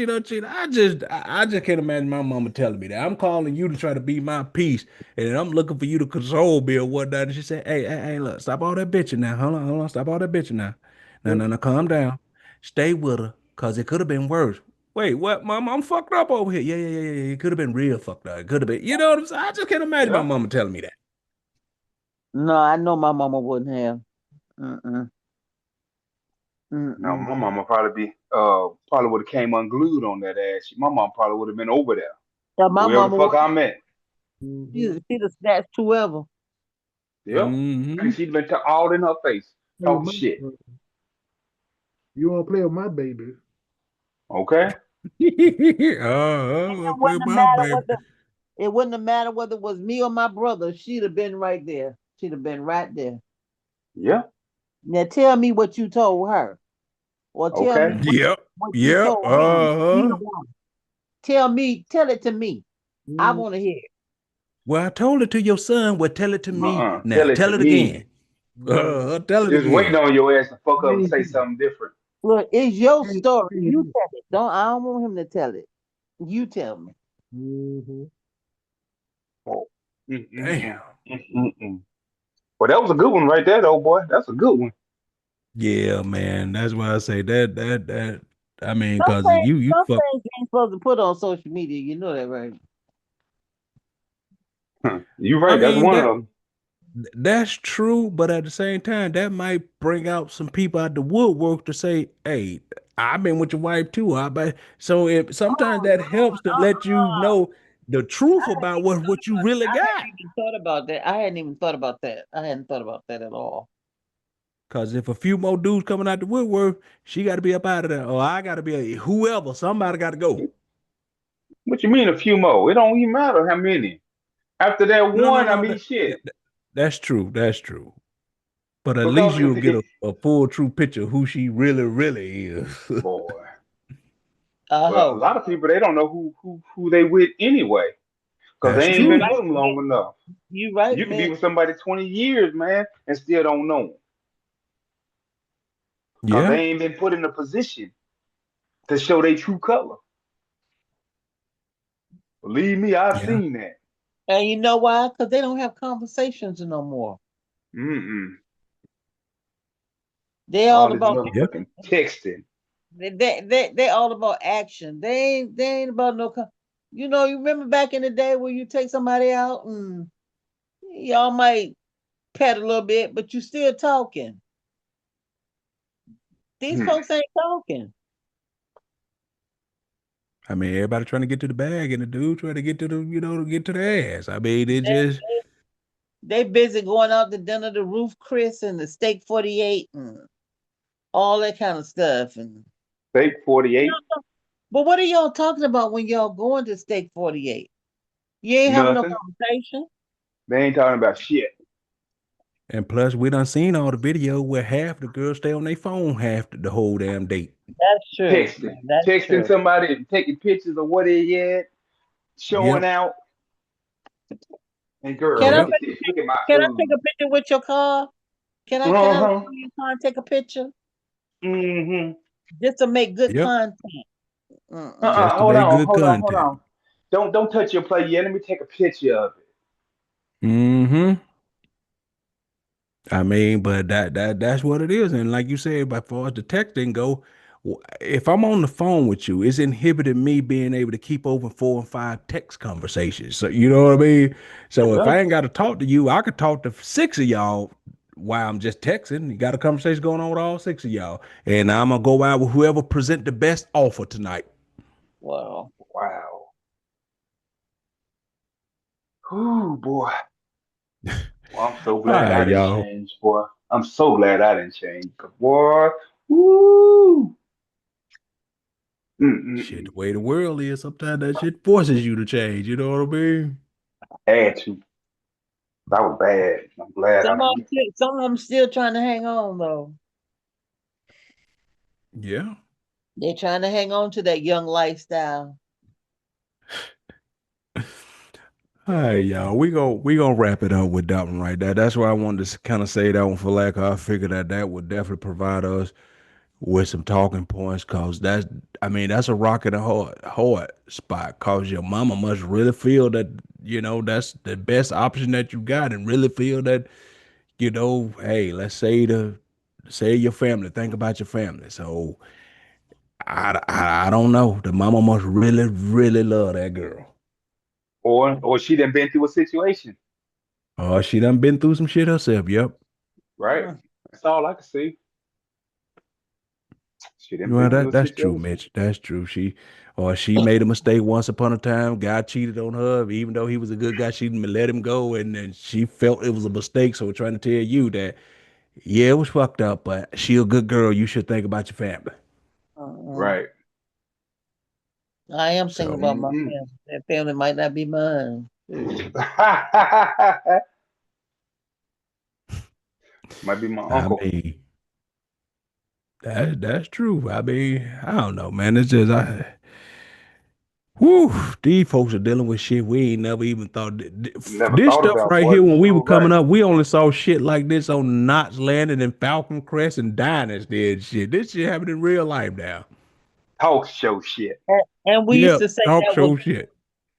can't imagine my mama telling me that. I'm calling you to try to be my peace, and I'm looking for you to console me or whatnot. And she said, "Hey, look, stop all that bitching now. Hold on, stop all that bitching now. No, calm down. Stay with her, cause it could have been worse." Wait, what, mom? I'm fucked up over here. Yeah. It could have been real fucked up. It could have been, you know what I'm saying? I just can't imagine my Yeah. mama telling me that. No, I know my mama wouldn't have. Mm-mm. No, my Mm-mm. mama probably would have came unglued on that ass. My mom probably would have been over there. So my Wherever the mama fuck would I'm at. Mm-hmm. she'd have snatched whoever. Yep. Mm-hmm. And she'd been all in her face. Play with Talking my, shit. you want to play with my baby? Okay? I It play wouldn't have my mattered baby. what the it wouldn't have mattered whether it was me or my brother. She'd have been right there. She'd have been right there. Yeah. Now tell me what you told her, or tell me Okay. Yep. what you Yep. told him. Either Uh-huh. one. Tell it to me. I Mm, want to hear it. Well, I told it to your son. Well, tell it to me now. Tell it to Tell it me. again. right. Tell it Just waiting again. on your ass to fuck up and Hey, say something different. Look, it's your hey, story. hey. You tell it. I don't want him to tell it. You tell me. Mhm. Oh. Mm-mm-mm. Damn. Mm-mm-mm. Well, that was a good one right there, though, boy. That's a good one. Yeah, man. That's why I say that. I mean, Some cause things, you some fuck. things you ain't supposed to put on social media. You know that, right? You I right. That's mean one of that them. that's true, but at the same time, that might bring out some people out the woodwork to say, "Hey, I've been with your wife too." I bet. So if sometimes Oh that no. helps to let you know the truth about what you really I got. hadn't even thought about that. I hadn't even thought about that. I hadn't thought about that at all. Cause if a few more dudes coming out the woodwork, she got to be up out of there, or I got to be whoever. Somebody got to go. What you mean a few more? It don't even matter how many. After that No, no, one, I no. mean, shit. That's true. That's true. But at least Because you'll get a full true picture of who she really is. boy, I well, a hope. lot of people they don't know who they with anyway, because That's they ain't You been true. with right, them man. long enough. You right, You could be man. with somebody 20 years, man, and still don't know them, because Yeah. they ain't been put in a position to show their true color. Believe me, I've Yeah. seen that. And you know why? Because they don't have conversations no more. Mm-mm. They all All this about Yeah. motherfucking texting. they all about action. They ain't about no. You remember back in the day where you take somebody out and y'all might pet a little bit, but you still talking. These Hmm. folks ain't talking. I mean, everybody trying to get to the bag, and the dude trying to get to to get to the ass. I mean, it They, just they busy going out to dinner, the Roof Chris and the Steak 48 and all that kind of stuff. And Fake 48, but what are y'all talking about when y'all going to Steak 48? You ain't having no nothing. conversation. They ain't talking about shit. and plus we done seen all the video where half the girls stay on their phone half the whole damn date. That's true. Texting, That's texting true. somebody, taking pictures of what they at, showing Yep. out. And girl, Can I look Yep. at this. Look at my can I take food. a picture with your car? Can I look Uh-huh. through your car and take a picture Mm-hmm. just to make good Yep. content? Just to Hold make on, good hold on, hold content. on. Don't touch your plate yet. Let me take a picture of it. Mm-hmm. I mean, but that's what it is. And like you said, as far as the texting go, if I'm on the phone with you, it's inhibiting me being able to keep over 4 and 5 text conversations. So you know what I mean? So if Yeah. I ain't got to talk to you, I could talk to 6 of y'all while I'm just texting. You got a conversation going on with all 6 of y'all. And I'm gonna go out with whoever present the best offer tonight. Well, Wow. Ooh, boy. Well, I'm so All glad right, I didn't y'all. change, boy. I'm so glad I didn't change, boy. Woo. Shit, Mm-mm-mm. the way the world is, sometimes that shit forces you to change. You know what I mean? Had to. That was bad. I'm glad I didn't. some of them still trying to hang on though. Yeah. They're trying to hang on to that young lifestyle. All right, y'all. We gonna wrap it up with that one right there. That's why I wanted to kind of say that one for lack. I figured that would definitely provide us with some talking points, cause I mean, that's a rock in the hard spot. Cause your mama must really feel that that's the best option that you got, and really feel that hey, let's say your family. Think about your family. So I don't know. The mama must really really love that girl. Or she done been through a situation, Oh, she done been through some shit herself. Yep. right? Mm. That's all I can see. She done Well, been through a that's true, situation. Mitch. That's true. She made a mistake once upon a time. Guy cheated on her, even though he was a good guy. She didn't let him go, and then she felt it was a mistake. So, we're trying to tell you that yeah, it was fucked up, but she a good girl. You should think about your family. Uh-uh. Right. I am thinking So, about my Mm-hmm. family. That family might not be mine. Shoot. Might be my I uncle. mean, that's true. I mean, I don't know, man. It's just Whew, these folks are dealing with shit we ain't never even thought. Never This thought stuff about, right boy. here, You when we were sure coming right. up, we only saw shit like this on Knots Landing and Falcon Crest and Dynasty and shit. This shit happening in real life now. Talk show shit. And we used Yep, to say talk that was show shit.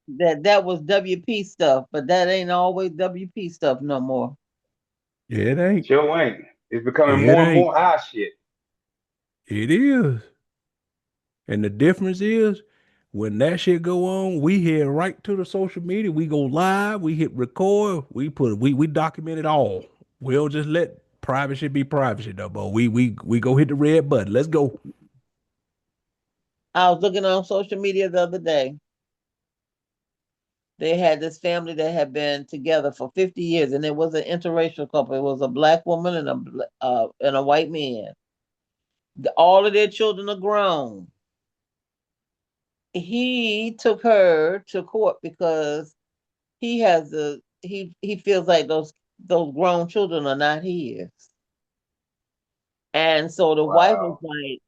that was WP stuff, but that ain't always WP stuff no more. Yeah, it ain't. Sure ain't. It's becoming It more and ain't. more our shit. It is. And the difference is when that shit go on, we head right to the social media. We go live, we hit record, we document it all. We'll just let private shit be private shit though, but we go hit the red button. Let's go. I was looking on social media the other day. They had this family that had been together for 50 years, and it was an interracial couple. It was a black woman and a white man. All of their children are grown. He took her to court because he feels like those grown children are not his. And so the wife was Wow. like,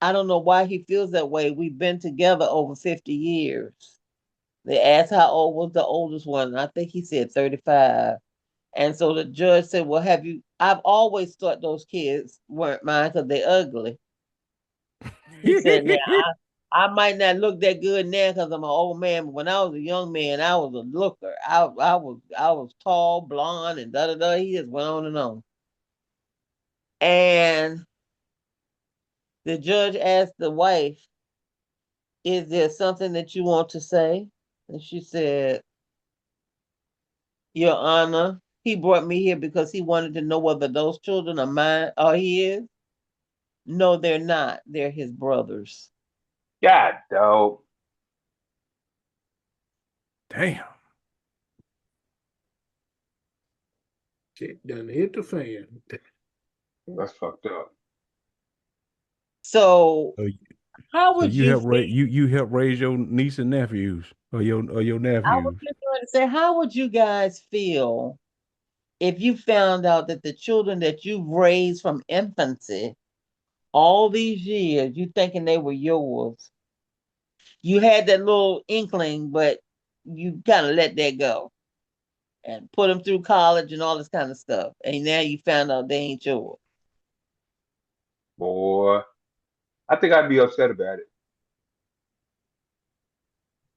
I don't know why he feels that way. We've been together over 50 years. They asked how old was the oldest one. And I think he said 35. And so the judge said, well, I've always thought those kids weren't mine because they're ugly. He said, now I might not look that good now because I'm an old man, but when I was a young man, I was a looker. I was tall, blonde, and da da da. He just went on and on. And the judge asked the wife, is there something that you want to say? And she said, Your Honor, he brought me here because he wanted to know whether those children are mine or his. No, they're not. They're his brothers. God, dog. Damn. Shit done hit the fan. That's fucked up. So, So, how so would you you help feel? raise you help raise your niece and nephews or your I was nephews. just going to say, how would you guys feel if you found out that the children that you've raised from infancy all these years, you thinking they were yours? You had that little inkling, but you kind of let that go and put them through college and all this kind of stuff. And now you found out they ain't yours. Boy. I think I'd be upset about it.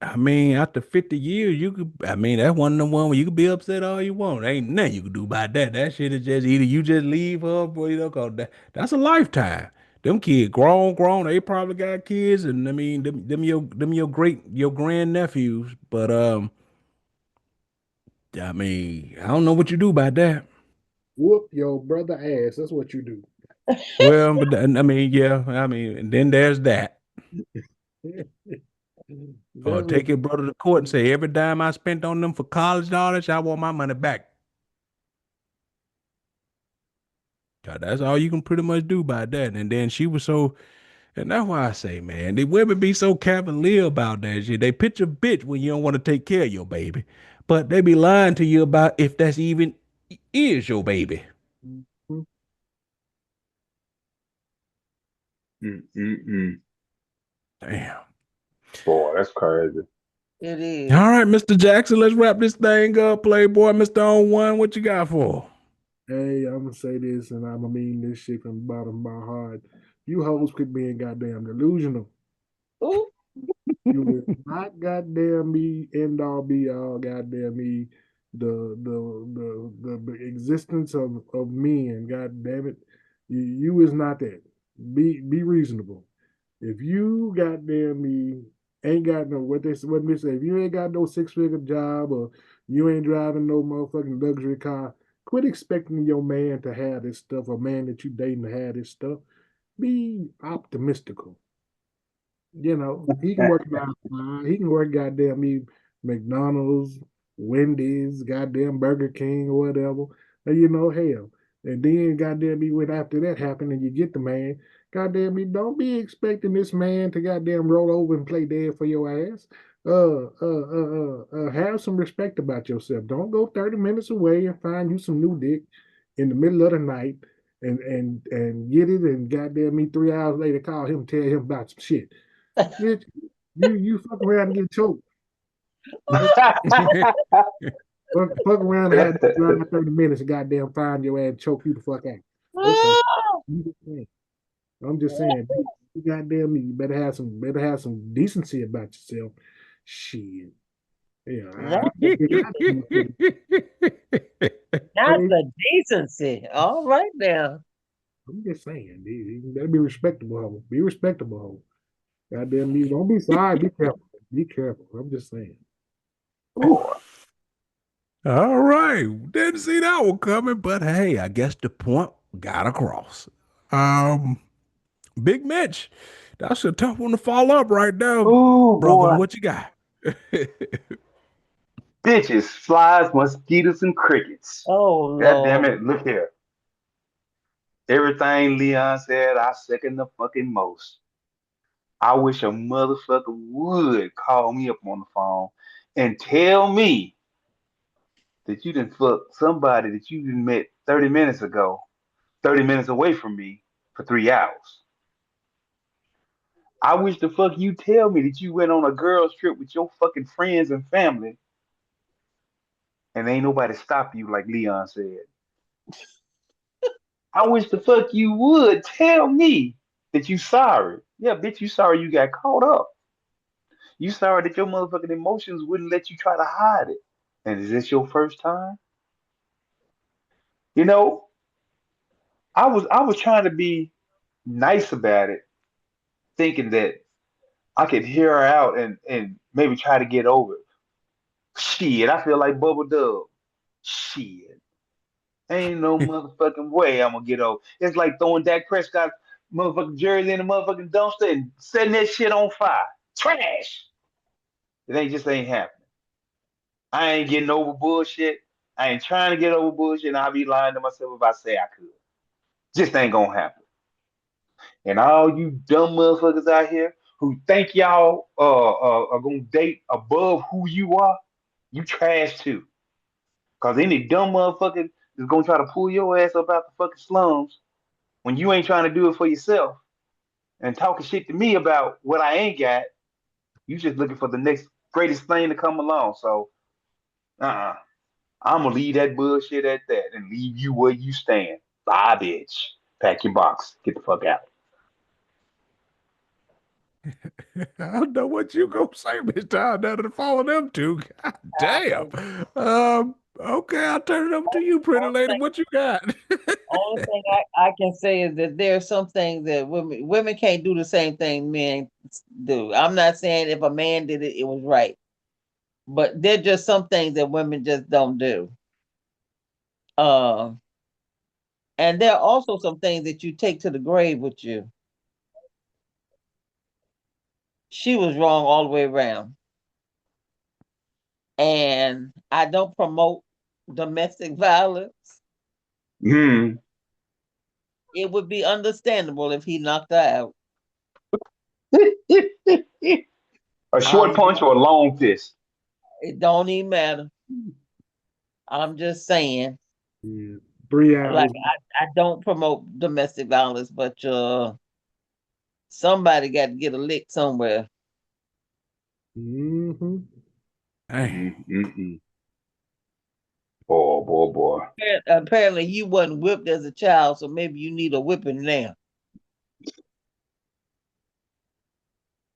I mean, after 50 years, you could, I mean, that's one of the one where you could be upset all you want. Ain't nothing you can do about that. That shit is just either you just leave her, boy, cause that's a lifetime. Them kids grown, they probably got kids, and I mean, them your your grand nephews. But I mean, I don't know what you do about that. Whoop your brother ass. That's what you do. Well, but I mean, yeah, I mean, and then there's that. Or That's what take your brother to court and say, every dime I spent on them for college dollars, I want my money back. 'Cause that's all you can pretty much do by that. And then she was so, and that's why I say, man, the women be so cavalier about that shit. They pitch a bitch when you don't want to take care of your baby, but they be lying to you about if that's even is your baby. Mhm. Mm-mm-mm. Damn. Boy, that's crazy. It All is. right, Mr. Jackson, let's wrap this thing up. Playboy, Mr. On One, what you got for? Hey, I'm gonna say this, and I'm gonna mean this shit from the bottom of my heart. You hoes quit being goddamn delusional. Ooh, You will not goddamn me end all be all goddamn me the existence of men. God damn it, you is not that. Be reasonable. If you goddamn me ain't got no what they say, if you ain't got no 6-figure job or you ain't driving no motherfucking luxury car, quit expecting your man to have this stuff or man that you dating to have this stuff. Be optimistical. You know, he can work about he can work goddamn me McDonald's, Wendy's, goddamn Burger King or whatever. And you know, hell. And then goddamn me when after that happened and you get the man, goddamn me, don't be expecting this man to goddamn roll over and play dead for your ass. Have some respect about yourself. Don't go 30 minutes away and find you some new dick in the middle of the night and get it and goddamn me 3 hours later call him, tell him about some shit. Bitch, You fuck around and get choked. Fuck around and have me drive 30 minutes and goddamn find your ass and choke you the fuck out. Okay. I'm just saying. I'm just saying, you goddamn you better have some decency about yourself. Shit. Yeah, Not I the think I do it. not Hey, the decency. All right now. I'm just saying, dude, you better be respectable, ho. Be respectable, ho. Goddamn you, don't be sorry, be careful. Be careful. I'm just saying. Boy. All right. Didn't see that one coming, but hey, I guess the point got across. Um, Big Mitch, that's a tough one to follow up right now, Oh brother. boy. What you got? Bitches, flies, mosquitoes, and crickets. Oh God damn Lord. it. Look here. Everything Leon said, I second the fucking most. I wish a motherfucker would call me up on the phone and tell me that you didn't fuck somebody that you didn't met 30 minutes ago, 30 minutes away from me for 3 hours. I wish the fuck you tell me that you went on a girl's trip with your fucking friends and family and ain't nobody stop you like Leon said. I wish the fuck you would tell me that you sorry. Yeah, bitch, you sorry you got caught up. You sorry that your motherfucking emotions wouldn't let you try to hide it. And is this your first time? You know, I was trying to be nice about it, thinking that I could hear her out and maybe try to get over it. Shit, I feel like Bubble Dub. Shit. Ain't no motherfucking way I'm gonna get over. It's like throwing Dak Prescott motherfucking jersey in the motherfucking dumpster and setting that shit on fire. Trash. It ain't happening. I ain't getting over bullshit. I ain't trying to get over bullshit, and I'll be lying to myself if I say I could. Just ain't gonna happen. And all you dumb motherfuckers out here who think y'all are gonna date above who you are, you trash too. Cause any dumb motherfucker is gonna try to pull your ass up out the fucking slums when you ain't trying to do it for yourself and talking shit to me about what I ain't got. You just looking for the next greatest thing to come along. So, uh-uh. I'm gonna leave that bullshit at that and leave you where you stand. Bye, bitch. Pack your box. Get the fuck out. I don't know what you gonna say, Mr. Town, now to follow them two. God damn. Only Okay, I'll turn it over to you, pretty lady. thing, What you got? only thing I can say is that there are some things that women can't do the same thing men do. I'm not saying if a man did it, it was right, but there are just some things that women just don't do. Uh, and there are also some things that you take to the grave with you. She was wrong all the way around. And I don't promote domestic violence. Hmm. It would be understandable if he knocked her out. A short Um, punch or a long fist? it don't even matter. I'm just saying, Yeah. 3 hours. like I don't promote domestic violence, but somebody got to get a lick somewhere. Mm-hmm. Hey, Mm-mm. Boy, boy, boy. Apparently, you wasn't whipped as a child, so maybe you need a whipping now.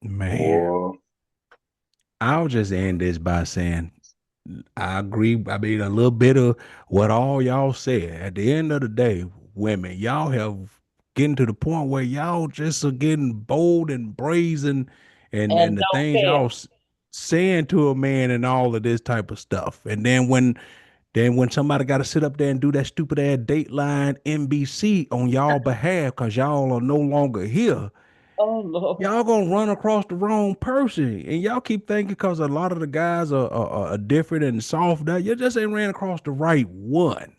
man. Boy. I'll just end this by saying I agree. I mean, a little bit of what all y'all said. At the end of the day, women, y'all have getting to the point where y'all just are getting bold and brazen and And the don't things care. y'all saying to a man and all of this type of stuff. And then when somebody got to sit up there and do that stupid ass Dateline NBC on y'all behalf because y'all are no longer here, Oh Lord. y'all gonna run across the wrong person. And y'all keep thinking because a lot of the guys are different and soft that you just ain't ran across the right one.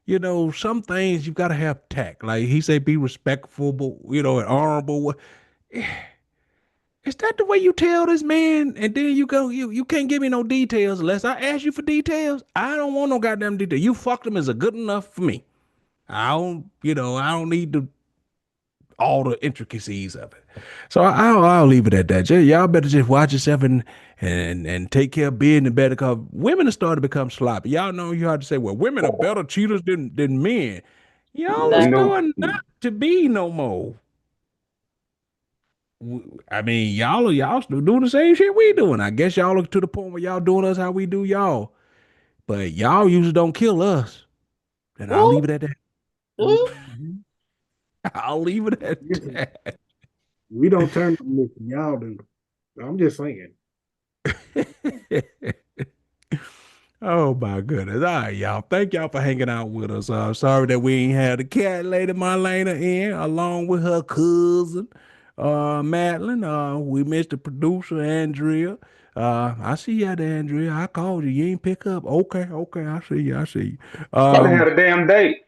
You know, some things you gotta have tact. Like he said, be respectful, but and honorable. Is that the way you tell this man? And then you can't give me no details unless I ask you for details. I don't want no goddamn detail. You fucked him is a good enough for me. I don't need all the intricacies of it. So I'll leave it at that. Y'all better just watch yourself and take care of business better, because women are starting to become sloppy. Y'all know you have to say, well, women are better cheaters than men. Y'all are You Nah. know, starting not to be no more. I mean, y'all still doing the same shit we doing. I guess y'all are to the point where y'all doing us how we do y'all. But y'all usually don't kill us. And I'll Ooh, leave it at that. ooh. Mhm. I'll leave it at Listen, that. we don't turn them listen, y'all do. I'm just saying. Oh my goodness. All right, y'all. Thank y'all for hanging out with us. Sorry that we ain't had the cat lady Marlena in along with her cousin, Madeline. We missed the producer, Andrea. I see you there, Andrea. I called you. You ain't pick up. Okay, okay. I see you. I see you. probably had a damn date.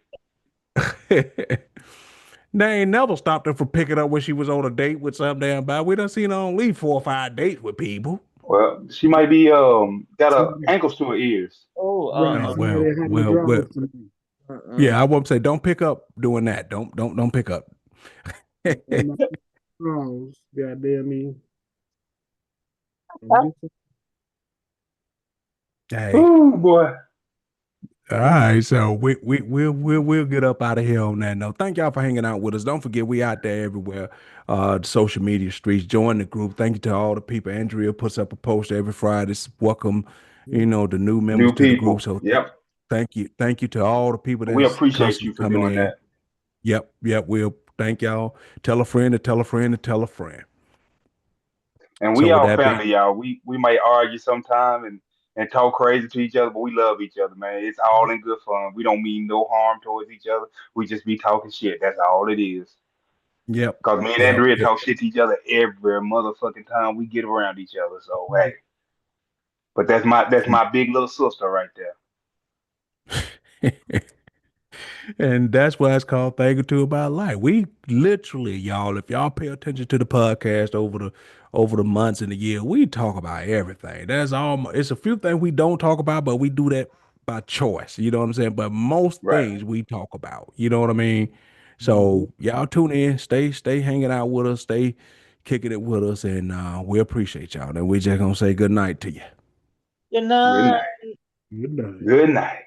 They ain't never stopped her from picking up when she was on a date with some damn guy. We done seen her on leave 4 or 5 dates with people. Well, she might be got her Somebody, ankles to her ears. Oh, right, Oh somebody well, had the well, well. drawers to me. Yeah, uh-uh. I won't say don't pick up doing that. Don't pick up. My drawers, goddamn me. I'm just Hey, Oh boy. all right. So we'll get up out of here on that note. Thank y'all for hanging out with us. Don't forget we out there everywhere. The social media streets. Join the group. Thank you to all the people. Andrea puts up a post every Friday. Welcome, the new members New to the group. people. So Yep. thank you to all the people We that's appreciate you constantly for coming doing in. that. Yep. We'll thank y'all. Tell a friend to tell a friend to tell a friend. And So we with all that being, family, y'all. We might argue sometime and talk crazy to each other, but we love each other, man. It's all in good fun. We don't mean no harm towards each other. We just be talking shit. That's all it is. yep, Cause me and yep. Andrea talk shit to each other every motherfucking time we get around each other. So hey, but that's my big little sister right there. And that's why it's called Thing or Two About Life. We literally, y'all, if y'all pay attention to the podcast over the months and the year, we talk about everything. That's all. It's a few things we don't talk about, but we do that by choice. You know what I'm saying? But most Right. things we talk about. You know what I mean? Mhm. So y'all tune in, stay hanging out with us, stay kicking it with us, and we appreciate y'all. And we just gonna say good night to you. Good Good night. night. Good night. Good night.